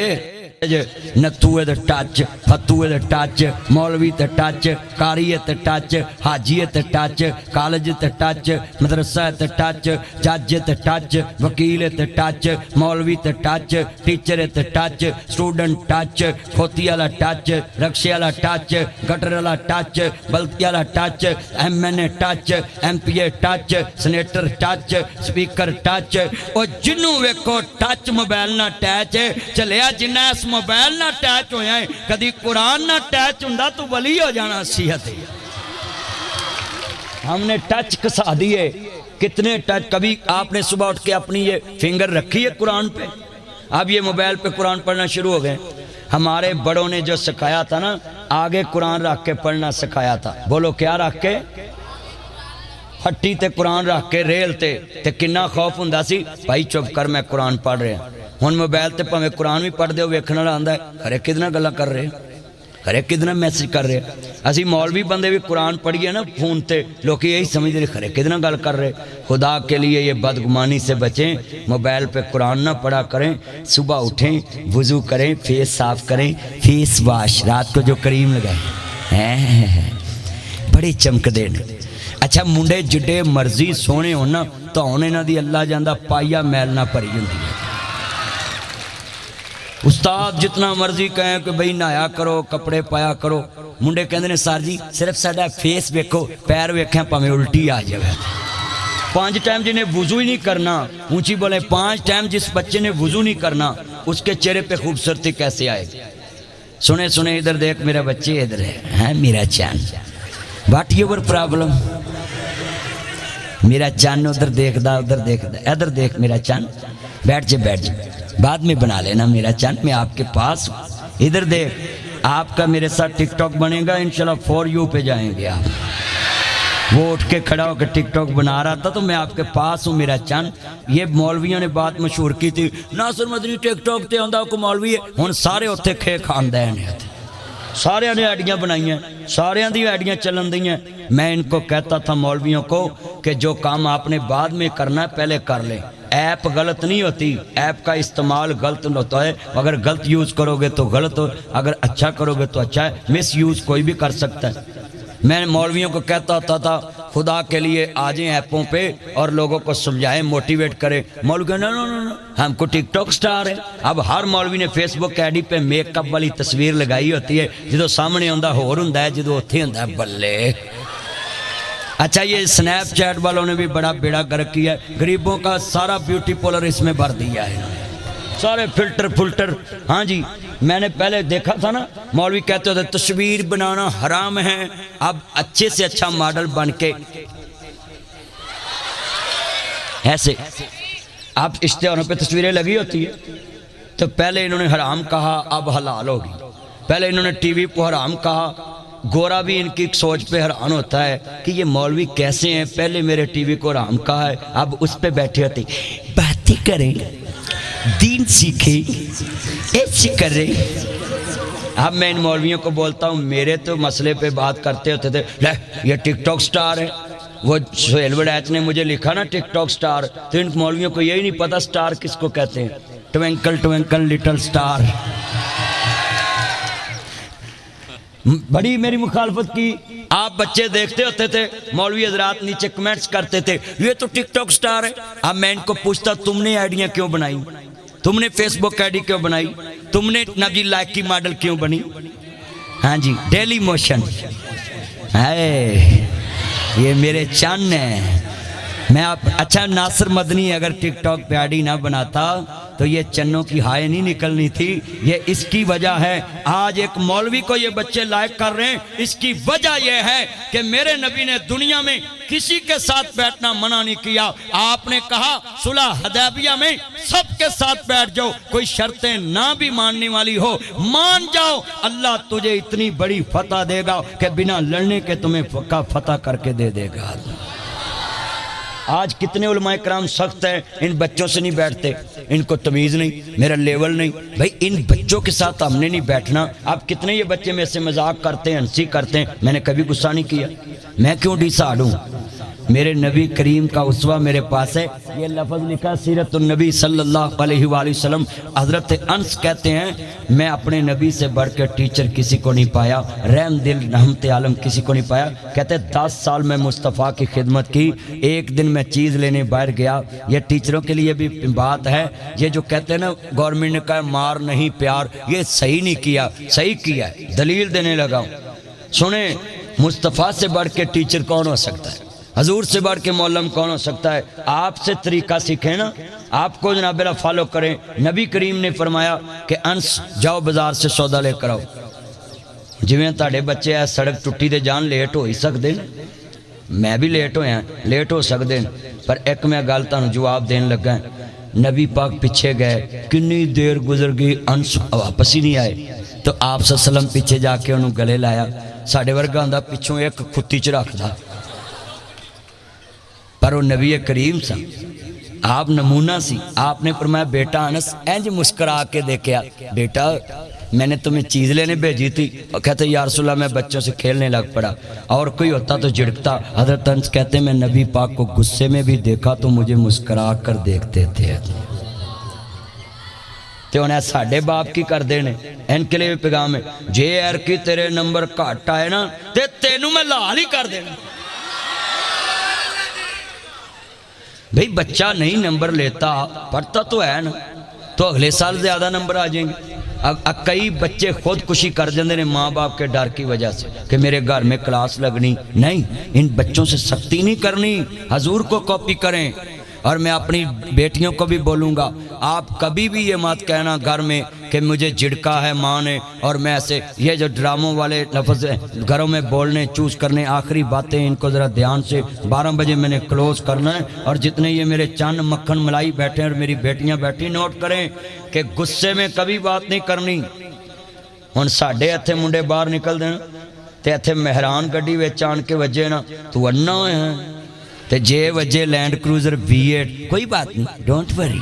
نتوے تے ٹچ، فتوے تے ٹچ، مولوی تے ٹچ، کاری تے ٹچ، حاجی تے ٹچ، کالج تے ٹچ، مدرسہ تے ٹچ، جج تے ٹچ، وکیل تے ٹچ، مولوی تے ٹچ، ٹیچر تے ٹچ، سٹوڈنٹ ٹچ، کھوتی والا ٹچ، رکشے والا ٹچ، گٹر والا ٹچ، بلدی والا touch, M N A touch, M P A touch, senator touch, speaker touch, اور جنوں ویکھو ٹچ موبائل نہ ٹچ چلیا۔ جنہ اس موبائل نہ ٹچ ہویا ہے، کدی قرآن نہ ٹچ ہوندا تو ولی ہو جانا صحت ہے۔ ہم نے ٹچ کسا دیے، کتنے ٹچ۔ کبھی آپ نے صبح اٹھ کے اپنی یہ فنگر رکھی ہے قرآن پہ؟ اب یہ موبائل پہ قرآن پڑھنا شروع ہو گئے۔ ہمارے بڑوں نے جو سکھایا تھا نا، آگے قرآن رکھ کے پڑھنا سکھایا تھا۔ بولو کیا رکھ کے؟ ہٹی تے قرآن رکھ کے ریل تے کننا خوف ہوندا سی، بھائی چپ کر میں قرآن پڑھ رہے ہیں۔ ہن موبائل تے پاویں قرآن بھی پڑھ دے، ویکھن والا آندا ہے ہر ایک کدنا گلاں کر رہے، ہر ایک کدنا میسج کر رہے۔ اسی مولوی بندے بھی قرآن پڑھیے نا فون تے، لوگ یہی سمجھ رہے ہر ایک کدنا گل کر رہے۔ خدا کے لیے یہ بدگمانی سے بچیں، موبائل پہ قرآن نہ پڑھا کریں۔ صبح اٹھیں، وضو کریں، فیس صاف کریں، فیس واش رات کو جو کریم لگائیں بڑے چمکدے نے۔ اچھا منڈے جڈے مرضی سونے ہونا تو انہاں دی اللہ جاندا پائیا میل نہ پری ہوندی ہے۔ استاد جتنا مرضی کہیں کہ بھئی نہایا کرو، کپڑے پایا کرو، منڈے کہندے نے سر جی صرف ساڈا فیس ویکھو، پیر ویکھیں پاویں الٹی آ جائے۔ 5 ٹائم جنہیں وضو ہی نہیں کرنا، اونچی بولے 5 ٹائم جس بچے نے وضو نہیں کرنا، اس کے چہرے پہ خوبصورتی کیسے آئے؟ سنے سنے ادھر دیکھ میرا بچے ادھر ہے میرا چاند، واٹ یور پرابلم؟ میرا چاند ادھر دیکھدا ادھر دیکھ میرا چاند، بیٹھ جا بعد میں بنا لینا میرا چاند، میں آپ کے پاس ہوں، ادھر دیکھ۔ آپ کا میرے ساتھ ٹک ٹاک بنے گا انشاءاللہ، فور یو پہ جائیں گے آپ۔ وہ اٹھ کے کھڑا ہو کے ٹک ٹاک بنا رہا تھا تو میں آپ کے پاس ہوں میرا چند۔ یہ مولویوں نے بات مشہور کی تھی، ناصر مدنی ٹک ٹاک تے آندا کو مولوی ہے، ہن سارے اتنے کھے خاندین ہیں، سارے نے آئیڈیاں بنائی ہیں، سارے دی آئیڈیاں چلن دی ہیں۔ میں ان کو کہتا تھا مولویوں کو کہ جو کام آپ نے بعد میں کرنا ہے پہلے کر لیں۔ ایپ غلط نہیں ہوتی، ایپ کا استعمال غلط ہوتا ہے، اگر غلط یوز کرو گے تو غلط ہو، اگر اچھا کرو گے تو اچھا ہے، مس یوز کوئی بھی کر سکتا ہے۔ میں مولویوں کو کہتا ہوتا تھا خدا کے لیے آ جائیں ایپوں پہ اور لوگوں کو سمجھائیں، موٹیویٹ کریں۔ مولوی کہ نو ہم کو ٹک ٹاک سٹار ہے۔ اب ہر مولوی نے فیس بک آئی ڈی پہ میک اپ والی تصویر لگائی ہوتی ہے، جدو سامنے ہوندا ہور ہوندا ہے، جدو اتھے ہوندا ہے بلے۔ اچھا یہ سنیپ چیٹ والوں نے بھی بڑا بیڑا گرک کیا ہے، غریبوں کا سارا بیوٹی پولر اس میں بھر دیا ہے، سارے فلٹر۔ ہاں جی میں نے پہلے دیکھا تھا نا مولوی کہتے ہوتے تصویر بنانا حرام ہے، اب اچھے سے اچھا ماڈل بن کے ایسے اب اشتہاروں پہ تصویریں لگی ہوتی ہے، تو پہلے انہوں نے حرام کہا اب حلال ہوگی، پہلے انہوں نے ٹی وی کو حرام کہا، گورا بھی ان کی سوچ پہ حیران ہوتا ہے کہ یہ مولوی کیسے ہیں، پہلے میرے ٹی وی کو حرام کہا ہے اب اس پہ بیٹھے ہوتے باتیں کریں، دین سیکھیں، ایسی کریں۔ اب میں ان مولویوں کو بولتا ہوں میرے تو مسئلے پہ بات کرتے ہوتے تھے، لے یہ ٹک ٹاک سٹار ہے، وہ سہیل وڈیچ نے مجھے لکھا نا ٹک ٹاک سٹار، تو ان مولویوں کو یہی نہیں پتا سٹار کس کو کہتے ہیں، ٹوینکل ٹوینکل لٹل سٹار۔ بڑی میری مخالفت کی، آپ بچے دیکھتے ہوتے تھے مولوی حضرات نیچے کمنٹس کرتے تھے یہ تو ٹک ٹاک سٹار ہے۔ اب میں ان کو پوچھتا تم نے آئیڈیاں کیوں بنائی، تم نے فیس بک آئی ڈی کیوں بنائی، تم نے نبی لائق کی ماڈل کیوں بنی؟ ہاں جی ڈیلی موشن ہے، یہ میرے چن ہیں۔ میں آپ اچھا ناصر مدنی اگر ٹک ٹاک پہ آئی ڈی نہ بناتا تو یہ چنوں کی ہائے نہیں نکلنی تھی، یہ اس کی وجہ ہے آج ایک مولوی کو یہ بچے لائق کر رہے ہیں، اس کی وجہ یہ ہے کہ میرے نبی نے دنیا میں کسی کے ساتھ بیٹھنا منع نہیں کیا، آپ نے کہا صلح حدیبیہ میں سب کے ساتھ بیٹھ جاؤ، کوئی شرطیں نہ بھی ماننے والی ہو مان جاؤ، اللہ تجھے اتنی بڑی فتح دے گا کہ بنا لڑنے کے تمہیں فتح کر کے دے دے گا۔ آج کتنے علماء کرام سخت ہیں، ان بچوں سے نہیں بیٹھتے، ان کو تمیز نہیں، میرا لیول نہیں، بھائی ان بچوں کے ساتھ ہم نے نہیں بیٹھنا۔ اب کتنے یہ بچے میں سے مذاق کرتے ہیں، ہنسی کرتے ہیں، میں نے کبھی غصہ نہیں کیا، میں کیوں ڈیساڈوں؟ میرے نبی کریم کا اسوہ میرے پاس ہے، یہ لفظ لکھا سیرت النبی صلی اللہ علیہ وآلہ وسلم۔ حضرت انس کہتے ہیں میں اپنے نبی سے بڑھ کے ٹیچر کسی کو نہیں پایا، رحم دل رحمت عالم کسی کو نہیں پایا۔ کہتے 10 سال میں مصطفیٰ کی خدمت کی، ایک دن میں چیز لینے باہر گیا، یہ ٹیچروں کے لیے بھی بات ہے، یہ جو کہتے ہیں نا گورنمنٹ نے کہا مار نہیں پیار، یہ صحیح نہیں کیا، صحیح کیا ہے، دلیل دینے لگا ہوں۔ سنیں مصطفیٰ سے بڑھ کے ٹیچر کون ہو سکتا ہے، حضور سے بڑھ کے معلم کون ہو سکتا ہے؟ آپ سے طریقہ سیکھیں نا، آپ کو جناب اللہ فالو کریں۔ نبی کریم نے فرمایا کہ انس جاؤ بازار سے سودا لے کر آؤ، جویں تاڑے بچے ہے سڑک ٹوٹی دے جان لیٹ ہو ہی سکتے ہیں، میں بھی لیٹ ہویا لیٹ ہو سکتے ہیں، پر ایک میں گل تانوں جواب دین لگا ہے۔ نبی پاک پیچھے گئے، کنی دیر گزر گئی، انس واپس ہی نہیں آئے، تو آپ صلی اللہ علیہ وسلم پیچھے جا کے انہوں گلے لایا، ساڑھے ورگا ہوندا پیچھوں ایک کھتی چ رکھ دا، پر وہ نبی کریم سا، آپ نمونہ سی۔ آپ نے فرمایا بیٹا انس اینج مسکرا کے دیکھیا، بیٹا میں نے تمہیں چیز لینے بھیجی تھی، اور کہتے یا رسول اللہ میں بچوں سے کھیلنے لگ پڑا، اور کوئی ہوتا تو جھڑکتا۔ حضرت انس کہتے میں نبی پاک کو غصے میں بھی دیکھا تو مجھے مسکرا کر دیکھتے تھے۔ تو انہیں ساڑھے باپ کی کر دینے، ان کے لیے بھی پیغام ہے، جے ایر کی تیرے نمبر کٹ آئے نا تے تینوں میں لال ہی کر دینا۔ بھئی بچہ نہیں نمبر لیتا پڑھتا تو ہے نا، تو اگلے سال زیادہ نمبر آ جائیں گے۔ کئی بچے خودکشی کر جاندے نے ماں باپ کے ڈر کی وجہ سے کہ میرے گھر میں کلاس لگنی نہیں، ان بچوں سے سختی نہیں کرنی، حضور کو کاپی کریں۔ اور میں اپنی بیٹیوں کو بھی بولوں گا، آپ کبھی بھی یہ مت کہنا گھر میں کہ مجھے جھڑکا ہے ماں نے، اور میں ایسے یہ جو ڈراموں والے لفظ گھروں میں بولنے چوز کرنے، آخری باتیں ان کو ذرا دھیان سے 12 بجے میں نے کلوز کرنا ہے۔ اور جتنے یہ میرے چند مکھن ملائی بیٹھے ہیں اور میری بیٹیاں بیٹھی، نوٹ کریں کہ غصے میں کبھی بات نہیں کرنی۔ ہن ساڈے ہتھے منڈے باہر نکل دین، تے ایتھے مہران گڈی وچ آن کے وجے نا تو انا ہوئے ہیں تے جے وجے لینڈ کروزر V8 کوئی بات نہیں، ڈونٹ وری.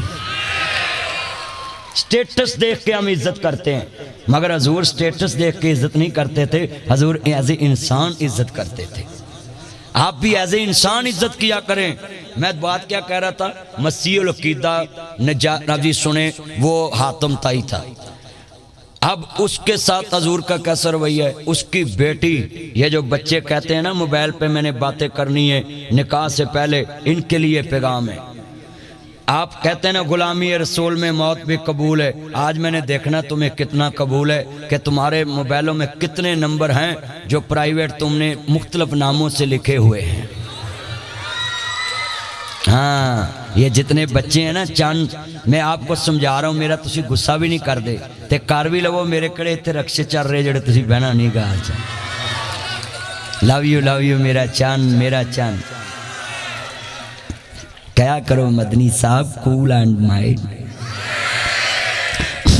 سٹیٹس دیکھ کے ہم عزت کرتے ہیں، مگر حضور سٹیٹس دیکھ کے عزت نہیں کرتے تھے، حضور ایز اے انسان عزت کرتے تھے. آپ بھی ایز اے انسان عزت کیا کریں. میں بات کیا کہہ رہا تھا، مسیح العقیدہ نجات جی سنیں، وہ حاتم تائی تھا. اب اس کے ساتھ حضور کا کیسا رویہ ہے؟ اس کی بیٹی، یہ جو بچے کہتے ہیں نا موبائل پہ میں نے باتیں کرنی ہے نکاح سے پہلے، ان کے لیے پیغام ہے. آپ کہتے ہیں نا غلامی رسول میں موت بھی قبول ہے. آج میں نے دیکھنا تمہیں کتنا قبول ہے کہ تمہارے موبائلوں میں کتنے نمبر ہیں جو پرائیویٹ تم نے مختلف ناموں سے لکھے ہوئے ہیں. ہاں یہ جتنے بچے ہیں نا چند، میں آپ کو سمجھا رہا ہوں، میرا تسی غصہ بھی نہیں کر دے تے کر بھی لو. میرے کڑے تے رکشے چل رہے جڑے تسی بہنا نہیں گا. لو یو میرا چند، میرا چند. کیا کرو مدنی صاحب، کول اینڈ مائنڈ.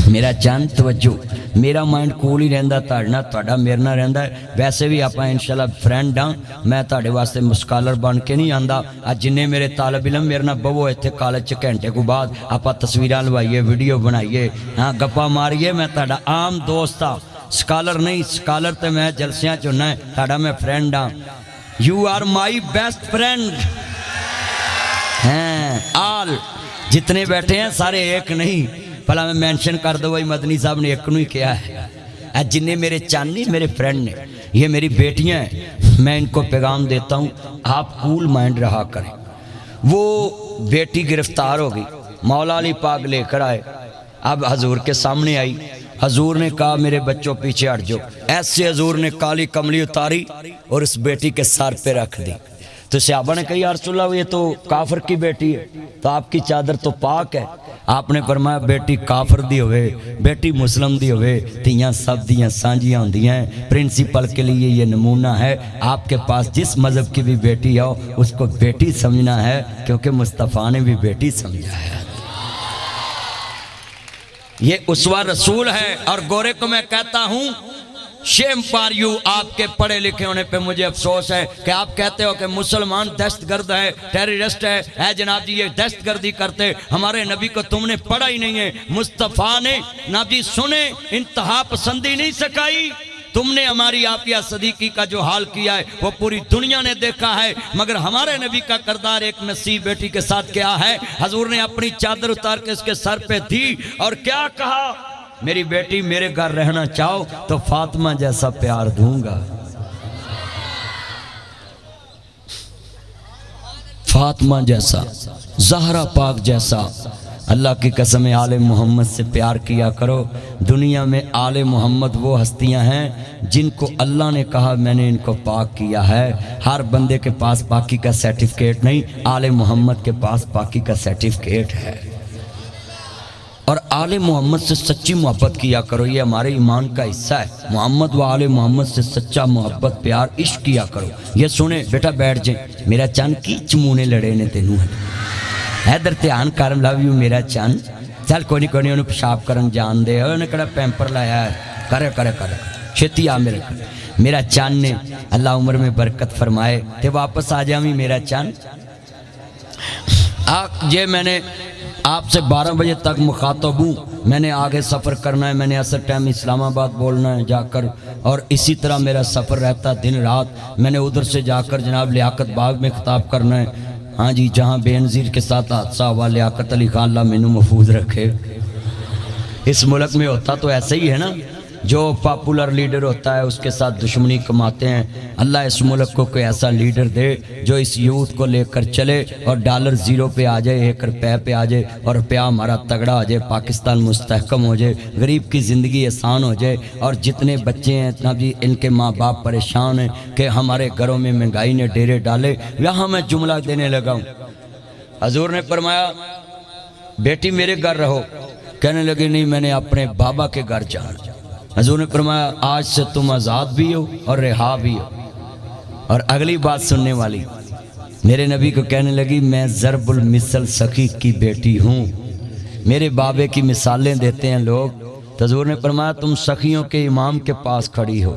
میرا چند توجہ، میرا مائنڈ کول ہی رہندا، تاڑنا تاڑا میرے نہ رہندا ہے. ویسے بھی آپ انشاءاللہ فرینڈ ہاں، میں تاڑے واسطے مسکالر بن کے نہیں آندا. آج جنہیں میرے طالب علم میرے نہ بوو ایتھے کالج گھنٹے کو بعد آپ تصویراں لوائیے، ویڈیو بنائیے، ہاں گپا ماریے. میں تاڑا عام دوست ہاں، سکالر نہیں. سکالر تے میں جلسیاں چننا ہے، تاڑا میں فرینڈ ہاں. You are my best friend. ہیں آل جتنے بیٹھے ہیں سارے ایک نہیں. پہلا میں مینشن کر دو بھائی مدنی صاحب نے ایک نو ہی کیا ہے. جنہیں میرے چاندی میرے فرینڈ نے، یہ میری بیٹیاں ہیں، میں ان کو پیغام دیتا ہوں آپ کول مائنڈ رہا کریں. وہ بیٹی گرفتار ہو گئی، مولا علی پاک لے کر آئے. اب حضور کے سامنے آئی. حضور نے کہا میرے بچوں پیچھے ہٹ جاؤ. ایسے حضور نے کالی کملی اتاری اور اس بیٹی کے سر پہ رکھ دی. تو صحابہ نے کہا یا رسول اللہ یہ تو کافر کی بیٹی ہے، تو آپ کی چادر تو پاک ہے. آپ نے فرمایا بیٹی کافر دی ہوئے، بیٹی مسلم دی ہوئے، تیاں سب دیاں سانجیاں ہوندیاں ہیں. پرنسپل کے لیے یہ نمونہ ہے. آپ کے پاس جس مذہب کی بھی بیٹی ہو اس کو بیٹی سمجھنا ہے، کیونکہ مصطفیٰ نے بھی بیٹی سمجھا ہے. یہ اسوہ رسول ہے. اور گورے کو میں کہتا ہوں شیم فار یو، آپ کے پڑھے لکھے ہونے پہ مجھے افسوس ہے کہ آپ کہتے ہو کہ مسلمان دہشت گرد ہے، ٹیررسٹ ہے. اے جناب جی یہ دہشت گردی کرتے، ہمارے نبی کو تم نے پڑھا ہی نہیں ہے. مصطفیٰ نے نبی جی سنے انتہا پسندی نہیں سکھائی. تم نے ہماری عافیہ صدیقی کا جو حال کیا ہے وہ پوری دنیا نے دیکھا ہے، مگر ہمارے نبی کا کردار ایک مسیح بیٹی کے ساتھ کیا ہے. حضور نے اپنی چادر اتار کے اس کے سر پہ دی اور کیا کہا، میری بیٹی میرے گھر رہنا چاہو تو فاطمہ جیسا پیار دوں گا. فاطمہ جیسا، زہرا پاک جیسا. اللہ کی قسم آل محمد سے پیار کیا کرو. دنیا میں آل محمد وہ ہستیاں ہیں جن کو اللہ نے کہا میں نے ان کو پاک کیا ہے. ہر بندے کے پاس پاکی کا سرٹیفکیٹ نہیں، آل محمد کے پاس پاکی کا سرٹیفکیٹ ہے. اور آل محمد سے سچی محبت کیا کرو، یہ ہمارے ایمان کا حصہ ہے. محمد و آل محمد سے سچا محبت پیار عشق کیا کرو. یہ سنیں بیٹا بیٹھ جائیں. میرا چند کی چمونے لڑے نے تینوں حیدر دھیان کر. لو یو میرا چند. چل کوئی نہیں انہوں پیشاب کرن جان دے. انہیں کڑا پیمپر لایا ہے، کرے چھتی آ میرے کڑ. میرا چند نے اللہ عمر میں برکت فرمائے تے واپس آ جاویں میرا چند. یہ میں نے آپ سے 12 بجے تک مخاطب ہوں. میں نے آگے سفر کرنا ہے، میں نے اثر ٹائم اسلام آباد بولنا ہے جا کر، اور اسی طرح میرا سفر رہتا دن رات. میں نے ادھر سے جا کر جناب لیاقت باغ میں خطاب کرنا ہے. ہاں جی، جہاں بے نظیر کے ساتھ حادثہ ہوا، لیاقت علی خان اللہ مینوں محفوظ رکھے. اس ملک میں ہوتا تو ایسا ہی ہے نا، جو پاپولر لیڈر ہوتا ہے اس کے ساتھ دشمنی کماتے ہیں. اللہ اس ملک کو کوئی ایسا لیڈر دے جو اس یوتھ کو لے کر چلے اور ڈالر زیرو پہ آ جائے، 1 روپے پہ آ جائے، اور روپیہ ہمارا تگڑا ہو جائے، پاکستان مستحکم ہو جائے، غریب کی زندگی آسان ہو جائے. اور جتنے بچے ہیں اتنا بھی ان کے ماں باپ پریشان ہیں کہ ہمارے گھروں میں مہنگائی نے ڈیرے ڈالے. یہاں میں جملہ دینے لگا ہوں. حضور نے فرمایا بیٹی میرے گھر رہو. کہنے لگے نہیں میں نے اپنے بابا کے گھر جانا. حضور نے فرمایا آج سے تم آزاد بھی ہو اور رہا بھی ہو. اور اگلی بات سننے والی، میرے نبی کو کہنے لگی میں ضرب المثل سخی کی بیٹی ہوں. میرے بابے کی مثالیں دیتے ہیں لوگ. تو حضور نے فرمایا تم سخیوں کے امام کے پاس کھڑی ہو.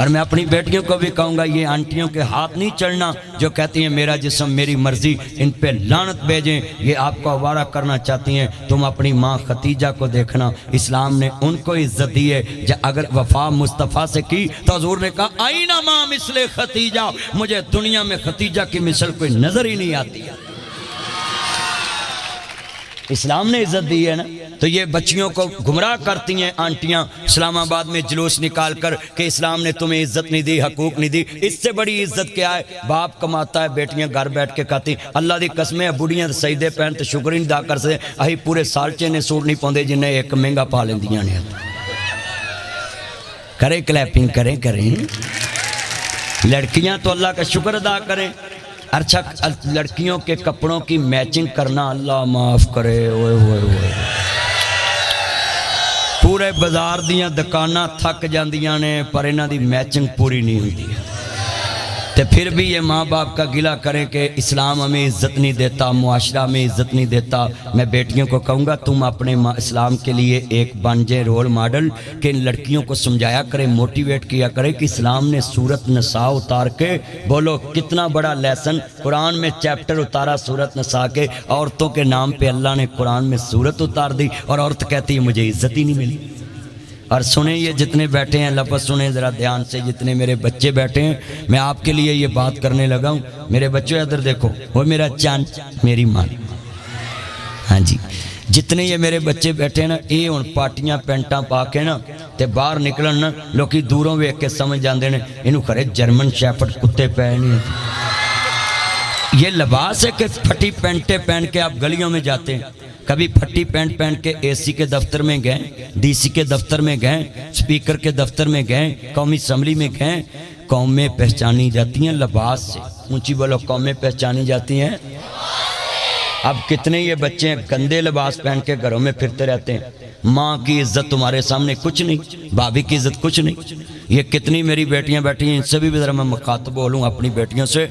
اور میں اپنی بیٹیوں کو بھی کہوں گا یہ آنٹیوں کے ہاتھ نہیں چڑھنا جو کہتی ہیں میرا جسم میری مرضی، ان پہ لعنت بھیجیں، یہ آپ کو آوارہ کرنا چاہتی ہیں۔ تم اپنی ماں خدیجہ کو دیکھنا، اسلام نے ان کو عزت دی ہے، اگر وفا مصطفیٰ سے کی تو حضور نے کہا آئینہ ماں مثل خدیجہ، مجھے دنیا میں خدیجہ کی مثل کوئی نظر ہی نہیں آتی ہے۔ اسلام نے عزت دی ہے نا۔ تو یہ بچیوں کو گمراہ کرتی ہیں آنٹیاں اسلام آباد میں جلوس نکال کر کہ اسلام نے تمہیں عزت نہیں دی، حقوق نہیں دی۔ اس سے بڑی عزت کیا ہے؟ باپ کماتا ہے، بیٹیاں گھر بیٹھ کے کھاتی۔ اللہ دی قسمیں بڑھیاں سجدے پہن تے شکر نہیں ادا کر سکتے، اہی پورے سال چینے سوٹ نہیں پاؤندے جنہیں ایک مہنگا پا لیندیاں نے۔ کریں کلیپنگ کریں لڑکیاں تو اللہ کا شکر ادا کریں۔ اچھا لڑکیوں کے کپڑوں کی میچنگ کرنا اللہ معاف کرے، اوئے ہوئے ہوئے پورے بازار دیاں دکاناں تھک جاندیاں نے پر انہاں دی میچنگ پوری نہیں ہوتی ہے۔ تے پھر بھی یہ ماں باپ کا گلہ کریں کہ اسلام ہمیں عزت نہیں دیتا، معاشرہ میں عزت نہیں دیتا۔ میں بیٹیوں کو کہوں گا تم اپنے اسلام کے لیے ایک بن جائے رول ماڈل کہ ان لڑکیوں کو سمجھایا کرے، موٹیویٹ کیا کرے کہ اسلام نے سورت نساء اتار کے، بولو کتنا بڑا لیسن، قرآن میں چیپٹر اتارا سورت نساء کے، عورتوں کے نام پہ اللہ نے قرآن میں سورت اتار دی اور عورت کہتی ہے مجھے عزت ہی نہیں ملی۔ اور سنیں یہ جتنے بیٹھے ہیں لفظ سنیں ذرا دھیان سے، جتنے میرے بچے بیٹھے ہیں میں آپ کے لیے یہ بات کرنے لگا ہوں۔ میرے بچوں ادھر دیکھو، وہ میرا چاند میری ماں، ہاں جی جتنے یہ میرے بچے بیٹھے ہیں نا، یہ ہن پاٹیاں پینٹاں پا کے نا تے باہر نکلن نا لوکی دوروں ویکھ کے سمجھ جاندے نے اینو کھڑے جرمن شیفرڈ کتے پے نہیں۔ یہ لباس ہے کہ پھٹی پینٹیں پہن کے آپ گلیوں میں جاتے ہیں؟ کبھی پھٹی پینٹ پہن کے اے سی کے دفتر میں گئے، ڈی سی کے دفتر میں گئے، سپیکر کے دفتر میں گئے، قومی اسمبلی میں گئے؟ قومیں پہچانی جاتی ہیں لباس سے، اونچی بولو، قومیں پہچانی جاتی ہیں۔ اب کتنے یہ بچے ہیں گندے لباس پہن کے گھروں میں پھرتے رہتے ہیں، ماں کی عزت تمہارے سامنے کچھ نہیں، بھابھی کی عزت کچھ نہیں۔ یہ کتنی میری بیٹیاں بیٹھی ہیں، ان سے بھی ذرا میں مخاطب بولوں اپنی بیٹیوں سے۔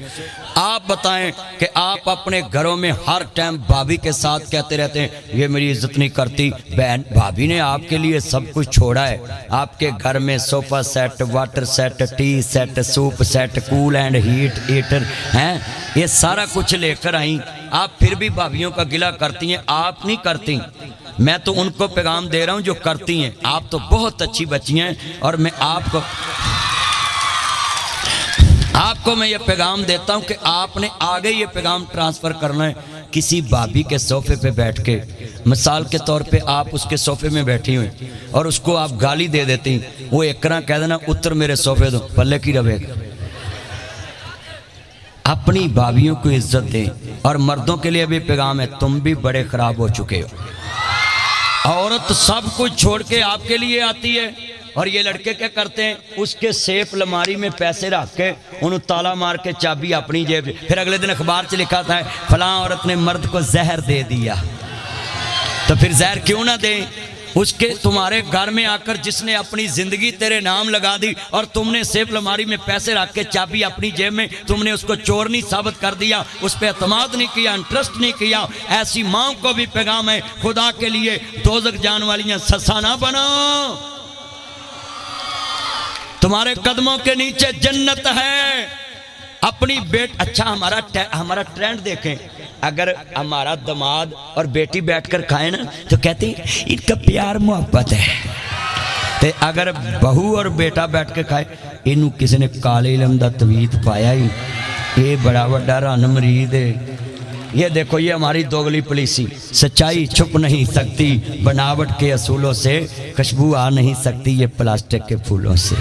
آپ بتائیں کہ آپ اپنے گھروں میں ہر ٹائم بھابھی کے ساتھ کہتے رہتے ہیں یہ میری عزت نہیں کرتی، بہن بھابھی نے آپ کے لیے سب کچھ چھوڑا ہے۔ آپ کے گھر میں sofa set, water set, tea set, soup set, cool and heat heater ہیں، یہ سارا کچھ لے کر آئیں، آپ پھر بھی بھابھیوں کا گلہ کرتی ہیں۔ آپ نہیں کرتی، میں تو ان کو پیغام دے رہا ہوں جو کرتی ہیں۔ آپ تو بہت اچھی بچی ہیں اور میں آپ کو میں یہ پیغام دیتا ہوں کہ آپ نے آگے یہ پیغام ٹرانسفر کرنا ہے۔ کسی بھابھی کے صوفے پہ بیٹھ کے، مثال کے طور پہ آپ اس کے صوفے میں بیٹھی ہوئیں اور اس کو آپ گالی دے دیتی، وہ ایک طرح کہہ دینا اتر میرے صوفے دو، پلے کی رہے گا۔ اپنی بھابھیوں کو عزت دیں۔ اور مردوں کے لیے بھی پیغام ہے، تم بھی بڑے خراب ہو چکے ہو۔ عورت سب کچھ چھوڑ کے آپ کے لیے آتی ہے اور یہ لڑکے کیا کرتے ہیں؟ اس کے سیف لماری میں پیسے رکھ کے انہوں تالا مار کے چابی اپنی جیب، پھر اگلے دن اخبار سے لکھا تھا فلاں عورت نے مرد کو زہر دے دیا۔ تو پھر زہر کیوں نہ دیں؟ اس کے تمہارے گھر میں آ کر جس نے اپنی زندگی تیرے نام لگا دی اور تم نے سیف لماری میں پیسے رکھ کے چابی اپنی جیب میں، تم نے اس کو چور نہیں ثابت کر دیا، اس پہ اعتماد نہیں کیا، انٹرسٹ نہیں کیا۔ ایسی ماں کو بھی پیغام ہے، خدا کے لیے دوزخ جان والیاں سسا نہ بناؤ، تمہارے قدموں کے نیچے جنت ہے۔ اپنی اچھا ہمارا ٹرینڈ دیکھیں، اگر ہمارا دماد اور بیٹی بیٹھ کر کھائیں نا تو کہتے ہیں ان کا پیار محبت ہے، تے اگر بہو اور بیٹا بیٹھ کے کھائے انہوں کسی نے کالے علم دا تویت پایا ہی، یہ بڑا بڑا رن مرید ہے۔ یہ دیکھو یہ ہماری دوگلی پولیسی، سچائی چھپ نہیں سکتی بناوٹ کے اصولوں سے، خوشبو آ نہیں سکتی یہ پلاسٹک کے پھولوں سے۔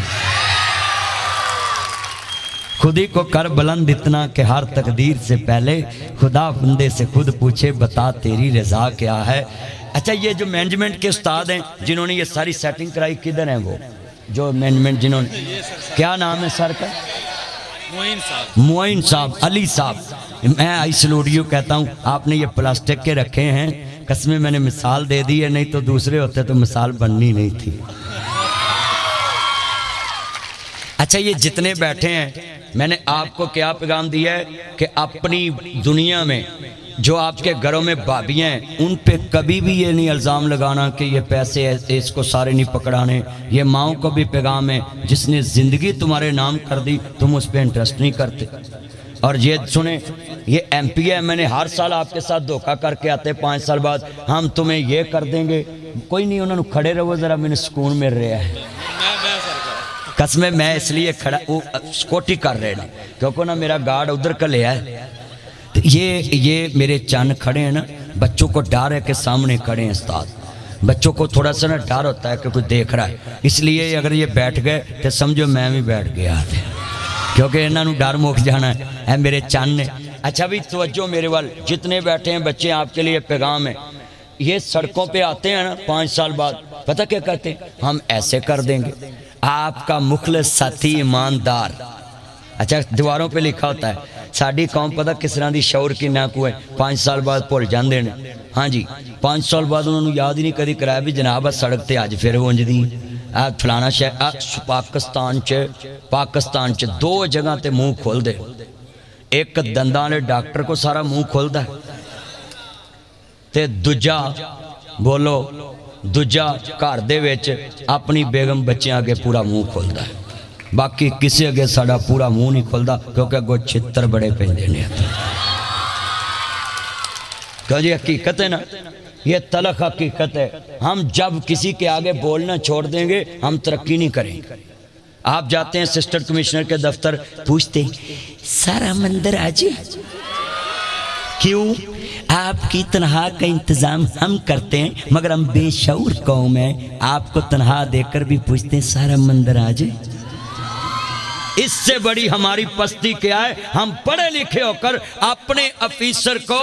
خود ہی کو کر بلند اتنا کہ ہر تقدیر سے پہلے خدا بندے سے خود پوچھے بتا تیری رضا کیا ہے۔ اچھا یہ جو مینجمنٹ کے استاد ہیں جنہوں نے یہ ساری سیٹنگ کرائی کدھر ہیں وہ جو مینجمنٹ جنہوں نے، کیا نام ہے سر کا؟ معین صاحب، علی صاحب۔ میں آئی سلوڈیو کہتا ہوں آپ نے یہ پلاسٹک کے رکھے ہیں، قسمیں میں نے مثال دے دی ہے، نہیں تو دوسرے ہوتے تو مثال بننی نہیں تھی۔ اچھا یہ جتنے بیٹھے ہیں میں نے آپ کو کیا پیغام دیا ہے کہ اپنی دنیا میں جو آپ کے گھروں میں بھابیاں ہیں ان پہ کبھی بھی یہ نہیں الزام لگانا کہ یہ پیسے اس کو سارے نہیں پکڑانے. یہ ماؤں کو بھی پیغام ہے، جس نے زندگی تمہارے نام کر دی تم اس پہ انٹرسٹ نہیں کرتے. اور یہ سنیں، یہ ایم پی ہے، میں نے ہر سال آپ کے ساتھ دھوکہ کر کے آتے 5 سال بعد ہم تمہیں یہ کر دیں گے. کوئی نہیں، انہوں نے کھڑے رہو ذرا، میں نے سکون مل رہا ہے. قسم میں اس لیے کھڑا وہ سکوٹی کر رہے نا کیونکہ نا میرا گارڈ ادھر کا لیا ہے. یہ میرے چند کھڑے ہیں نا، بچوں کو ڈر ہے کہ سامنے کھڑے ہیں استاد. بچوں کو تھوڑا سا نا ڈر ہوتا ہے کہ کوئی دیکھ رہا ہے، اس لیے اگر یہ بیٹھ گئے تو سمجھو میں بھی بیٹھ گیا کیونکہ انہوں نے ڈر مک جانا ہے میرے چند نے. اچھا بھی توجہ میرے وال، جتنے بیٹھے ہیں بچے آپ کے لیے پیغام ہے. یہ سڑکوں پہ آتے ہیں نا 5 سال بعد، پتہ کیا کہتے ہیں؟ ہم ایسے کر دیں گے، آپ کا مخلص ساتھی ایماندار. اچھا دیواروں پہ لکھا ہوتا ہے. ساڑی قوم پتہ کس طرح دی شعور کی نہ کوئی 5 سال بعد بھول جاندے نے. ہاں جی 5 سال بعد انہوں نے یاد ہی نہیں کری کرایا بھی جناب سڑک تے اج پھر ونج دی فلانا شہر. پاکستان چ 2 جگہ تے منہ کھول دے. ایک دنداں والے ڈاکٹر کو سارا منہ کھولدا ہے تے دوجا بولو دوجا گھر دے وچ اپنی بیگم بچیاں اگے پورا منہ کھولدا ہے. باقی کسی اگے ساڑا پورا منہ نہیں کھولدا کیونکہ اگوں چھتر بڑے پیندے نے. کیوں جی حقیقت ہے نا، یہ تلخ حقیقت ہے. ہم جب کسی کے آگے بولنا چھوڑ دیں گے ہم ترقی نہیں کریں. آپ جاتے ہیں اسسٹنٹ کمشنر کے دفتر، پوچھتے سارا مندر آج کیوں؟ آپ کی تنخواہ کا انتظام ہم کرتے ہیں مگر ہم بے شعور قوم ہیں. آپ کو تنخواہ دے کر بھی پوچھتے ہیں سارا مندر آج. اس سے بڑی ہماری پستی کیا ہے؟ ہم پڑھے لکھے ہو کر اپنے افیسر کو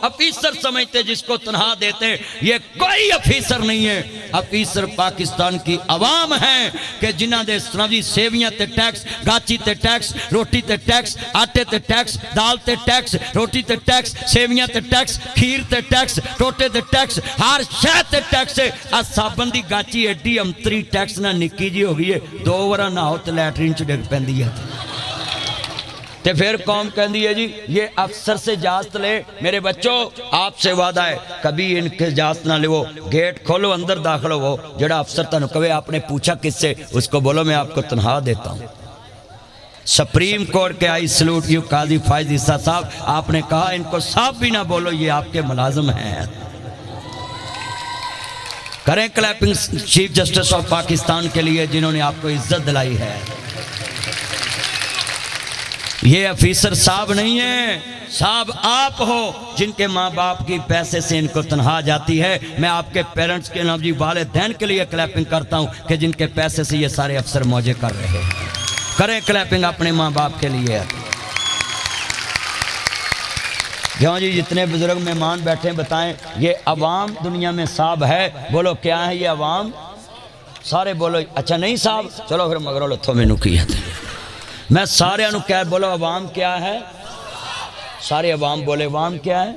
افیسر سمجھتے جس کو تنخواہ دیتے. یہ کوئی افیسر نہیں ہے. افیسر پاکستان کی عوام ہیں کہ جنہ دے سنوی سیویاں تے ٹیکس، گاچی تے ٹیکس، روٹی تے ٹیکس، آٹے تے ٹیکس، دال تے ٹیکس، روٹی تے ٹیکس، سیویاں تے ٹیکس، کھیر تے ٹیکس، ٹوٹے تے ٹیکس، ہر شے تے ٹیکس ہے. صابن دی گاچی ایڈی امتری ٹیکس نہ نکی جی ہو گئی ہے، 2 ورا نہ ہو تے لیٹرین چ ڈگ پیندی. تے پھر قوم کہندی ہے جی یہ افسر سے اجازت لے. میرے بچوں آپ سے وعدہ ہے کبھی ان کے اجازت نہ لے. وہ گیٹ کھولو اندر داخل ہو، جڑا افسر تنو کہے آپ نے پوچھا کس سے، اس کو بولو میں آپ کو تنخواہ دیتا ہوں. سپریم کورٹ کے آئی سلوٹ یو قاضی فائز عیسیٰ صاحب، آپ نے کہا ان کو صاحب بھی نہ بولو، یہ آپ کے ملازم ہیں. کریں clapping chief justice of Pakistan کے لیے جنہوں نے آپ کو عزت دلائی ہے. یہ افیسر صاحب نہیں ہیں، صاحب آپ ہو جن کے ماں باپ کی پیسے سے ان کو تنخواہ جاتی ہے. میں آپ کے پیرنٹس کے نام جی والدین کے لیے کلیپنگ کرتا ہوں کہ جن کے پیسے سے یہ سارے افسر موجے کر رہے ہیں. کریں کلیپنگ اپنے ماں باپ کے لیے. کیوں جی جتنے بزرگ مہمان بیٹھے ہیں بتائیں یہ عوام دنیا میں صاحب ہے. بولو کیا ہے یہ عوام؟ سارے بولو اچھا نہیں صاحب، چلو پھر مگرو لتھو میں نکیت. میں سارے انہوں کہہ بولو عوام کیا ہے؟ سارے عوام بولے عوام کیا ہے؟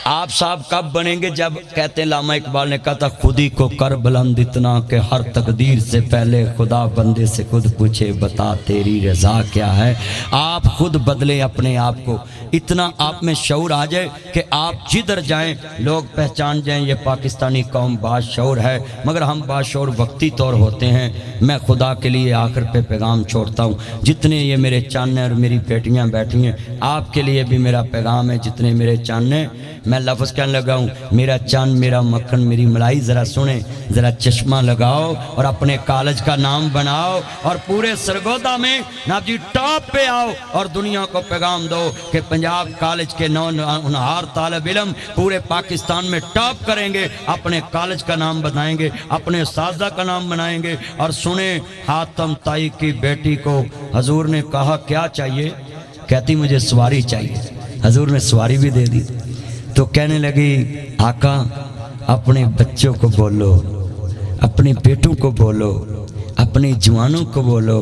آپ صاحب کب بنیں گے؟ جب کہتے ہیں علامہ اقبال نے کہا تھا خودی کو کر بلند اتنا کہ ہر تقدیر سے پہلے خدا بندے سے خود پوچھے بتا تیری رضا کیا ہے. آپ خود بدلیں اپنے آپ کو، اتنا آپ میں شعور آ جائے کہ آپ جدھر جائیں لوگ پہچان جائیں یہ پاکستانی قوم باشعور ہے. مگر ہم باشعور وقتی طور ہوتے ہیں. میں خدا کے لیے آخر پہ پیغام چھوڑتا ہوں، جتنے یہ میرے چانے اور میری بیٹیاں بیٹھی ہیں آپ کے لیے بھی میرا پیغام ہے. جتنے میرے چانے، میں لفظ کہنے لگا ہوں میرا چاند میرا مکھن میری ملائی، ذرا سنیں، ذرا چشمہ لگاؤ اور اپنے کالج کا نام بناؤ اور پورے سرگودا میں ناب جی ٹاپ پہ آؤ اور دنیا کو پیغام دو کہ پنجاب کالج کے ہونہار طالب علم پورے پاکستان میں ٹاپ کریں گے. اپنے کالج کا نام بنائیں گے، اپنے اساتذہ کا نام بنائیں گے. اور سنیں حاتم طائی کی بیٹی کو حضور نے کہا کیا چاہیے؟ کہتی مجھے سواری چاہیے. حضور نے سواری بھی دے دی. تو کہنے لگی آقا اپنے بچوں کو بولو، اپنے بیٹوں کو بولو، اپنے جوانوں کو بولو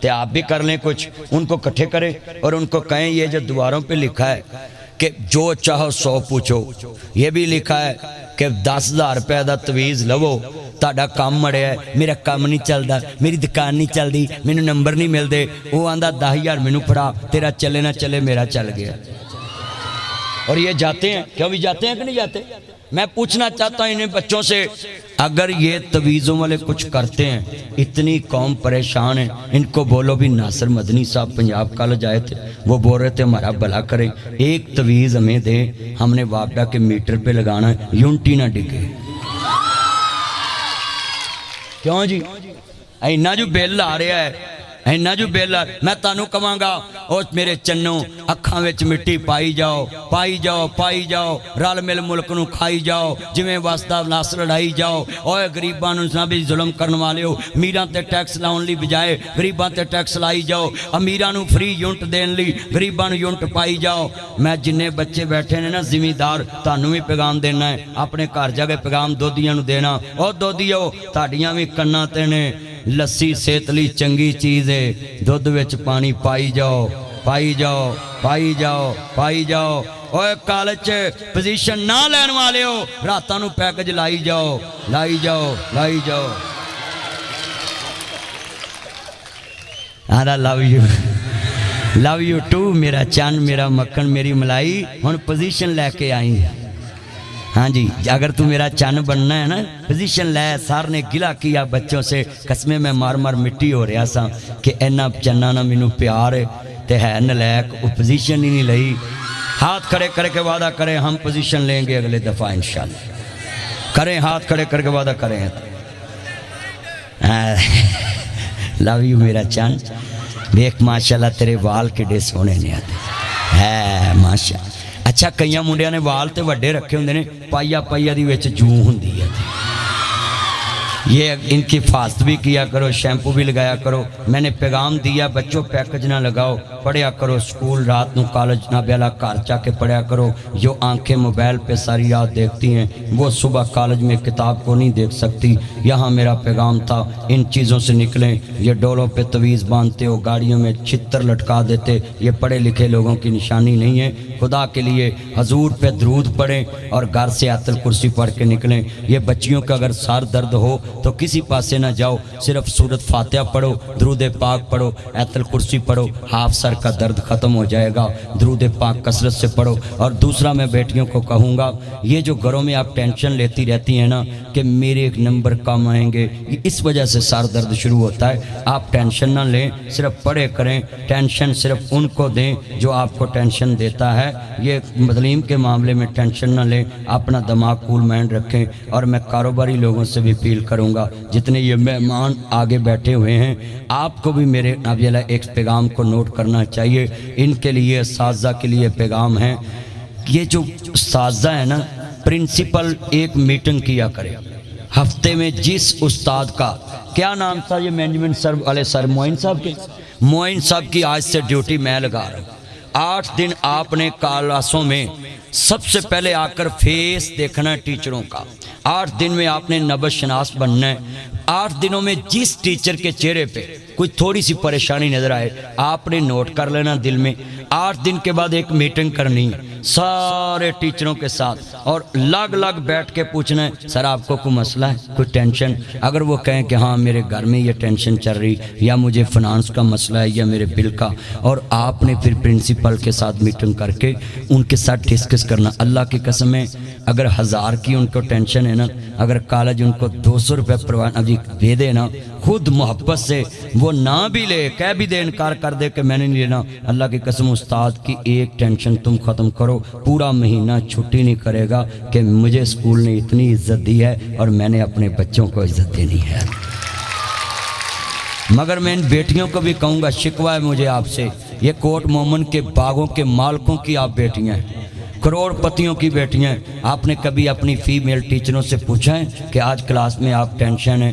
تو آپ بھی کر لیں کچھ، ان کو اکٹھے کریں اور ان کو کہیں یہ جو دیواروں پہ لکھا ہے کہ جو چاہو 100 پوچھو، یہ بھی لکھا ہے کہ 10,000 روپے دا تویز لو، تہاڈا کام مڑیا ہے، میرا کام نہیں چلدا، میری دکان نہیں چلدی، مینوں نمبر نہیں ملدے، وہ آندا 10,000 مینوں پھڑا، تیرا چلے نہ چلے میرا چل گیا۔ اور یہ جاتے ہیں، کیوں بھی جاتے ہیں کہ نہیں جاتے؟ میں پوچھنا چاہتا ہوں انہیں بچوں سے، اگر یہ تویزوں والے کچھ کرتے ہیں، اتنی قوم پریشان ہے، ان کو بولو بھی ناصر مدنی صاحب پنجاب کالج آئے تھے، وہ بول رہے تھے ہمارا بھلا کرے، ایک تویز ہمیں دیں، ہم نے واپڈا کے میٹر پہ لگانا ہے، یونٹی نہ ڈگے۔ کیوں جی اینا جو بل آ رہا ہے، اینا جو بل آ، میں تانوں کہاں گا او میرے چنوں اکھاں وچ مٹی پائی جاؤ، پائی جاؤ، پائی جاؤ، رل مل ملک نو کھائی جاؤ، جویں واسطہ ناس لڑائی جاؤ، اوے غریباں نو نہ بھی ظلم کرن والے ہو، میراں تے ٹیکس لاؤن لی بجائے غریباں تے ٹیکس لائی جاؤ، امیراں نو فری یونٹ دین لی غریباں نو یونٹ پائی جاؤ۔ میں جننے بچے بیٹھے نے نا زمیندار، تانوں بھی پیغام دینا ہے، اپنے گھر جا کے پیغام دودھیاں نو دینا، او دودھیو تہاڈیاں بھی کناں تے نے لسی صحت لئی چنگی چیز ہے، دودھ وچ پانی پائی جاؤ، پائی جاؤ، پائی جاؤ، پائی جاؤ۔ اوے کالج پوزیشن نہ لین والے ہو، راتاں نو پیکج لائی جاؤ، لائی جاؤ، لائی جاؤ۔ I love you, love you too میرا چاند، میرا مکھن، میری ملائی، ہن پوزیشن لے کے آئی۔ ہاں جی، اگر تو میرا چاند بننا ہے نا، پوزیشن لے۔ سار نے گلہ کیا بچوں سے، قسمیں میں مار مار مٹی ہو رہا سا کہ اینا چننا نہ مینوں پیار ہے تے ہے نلیک، وہ پوزیشن ہی نہیں لئی۔ ہاتھ کھڑے کر کے وعدہ کریں ہم پوزیشن لیں گے اگلے دفعہ انشاءاللہ، کریں ہاتھ کھڑے کر کے وعدہ کریں۔ لو یو میرا چاند، دیکھ ماشاءاللہ تیرے وال کڈے سونے نے آتے ہے ماشاءاللہ۔ اچھا کئی منڈیاں نے وال تے وڈے رکھے ہوندے نے، پائیا پائیا دی وچ جو ہوندی ہے، یہ ان کی حفاظت بھی کیا کرو، شیمپو بھی لگایا کرو۔ میں نے پیغام دیا بچوں پیکج نہ لگاؤ، پڑھیا کرو سکول، رات نو کالج نہ بیلا، گھر جا کے پڑھیا کرو۔ جو آنکھیں موبائل پہ ساری رات دیکھتی ہیں وہ صبح کالج میں کتاب کو نہیں دیکھ سکتی۔ یہاں میرا پیغام تھا ان چیزوں سے نکلیں۔ یہ ڈولوں پہ تویز باندھتے ہو، گاڑیوں میں چھتر لٹکا دیتے، یہ پڑھے لکھے لوگوں کی نشانی نہیں ہے۔ خدا کے لیے حضور پہ درود پڑھیں اور گھر سے آیت الکرسی پڑھ کے نکلیں۔ یہ بچیوں کا اگر سر درد ہو تو کسی پاسے نہ جاؤ، صرف سورت فاتحہ پڑھو، درود پاک پڑھو، آیت الکرسی پڑھو، ہاف سر کا درد ختم ہو جائے گا۔ درود پاک کثرت سے پڑھو۔ اور دوسرا میں بیٹیوں کو کہوں گا، یہ جو گھروں میں آپ ٹینشن لیتی رہتی ہیں نا کہ میرے ایک نمبر کم آئیں گے، اس وجہ سے سر درد شروع ہوتا ہے۔ آپ ٹینشن نہ لیں، صرف پڑھے کریں۔ ٹینشن صرف ان کو دیں جو آپ کو ٹینشن دیتا ہے۔ یہ تعلیم کے معاملے میں ٹینشن نہ لیں، اپنا دماغ کول مائنڈ رکھیں۔ اور میں کاروباری لوگوں سے بھی اپیل کروں گا، جتنے یہ مہمان آگے بیٹھے ہوئے ہیں، آپ کو بھی میرے ابھی ایک پیغام کو نوٹ کرنا چاہیے۔ ان کے لیے، اساتذہ کے لیے پیغام ہے، یہ جو اساتذہ ہے نا، پرنسپل ایک میٹنگ کیا کرے ہفتے میں۔ جس استاد کا کیا نام تھا یہ مینجمنٹ سر والے سر، معین صاحب کے، معین صاحب کی آج سے ڈیوٹی میں لگا رہا ہوں۔ 8 دن آپ نے کلاسوں میں سب سے پہلے آ کر فیس دیکھنا ہے ٹیچروں کا۔ 8 دن میں آپ نے نبض شناس بننا ہے۔ 8 دنوں میں جس ٹیچر کے چہرے پہ کوئی تھوڑی سی پریشانی نظر آئے آپ نے نوٹ کر لینا دل میں۔ 8 دن کے بعد ایک میٹنگ کرنی سارے ٹیچروں کے ساتھ، اور لگ لگ بیٹھ کے پوچھنا ہے سر آپ کو کوئی مسئلہ ہے، کوئی ٹینشن؟ اگر وہ کہیں کہ ہاں میرے گھر میں یہ ٹینشن چل رہی، یا مجھے فنانس کا مسئلہ ہے، یا میرے بل کا، اور آپ نے پھر پرنسپل کے ساتھ میٹنگ کر کے ان کے ساتھ ڈسکس کرنا۔ اللہ کی قسم ہے، اگر 1000 کی ان کو ٹینشن ہے نا، اگر کالج ان کو 200 روپے ابھی دے دے نا، خود محبت سے وہ نہ بھی لے، کہہ بھی دے، انکار کر دے کہ میں نے نہیں لینا، اللہ کی قسم استاد کی ایک ٹینشن تم ختم کرو، پورا مہینہ چھٹی نہیں کرے گا کہ مجھے اسکول نے اتنی عزت دی ہے اور میں نے اپنے بچوں کو عزت دینی ہے۔ مگر میں ان بیٹیوں کو بھی کہوں گا، شکوہ ہے مجھے آپ سے، یہ کوٹ مومن کے باغوں کے مالکوں کی آپ بیٹیاں ہیں، کروڑ پتیوں کی بیٹیاں ہیں۔ آپ نے کبھی اپنی فیمیل ٹیچروں سے پوچھا ہے کہ آج کلاس میں آپ ٹینشن ہیں؟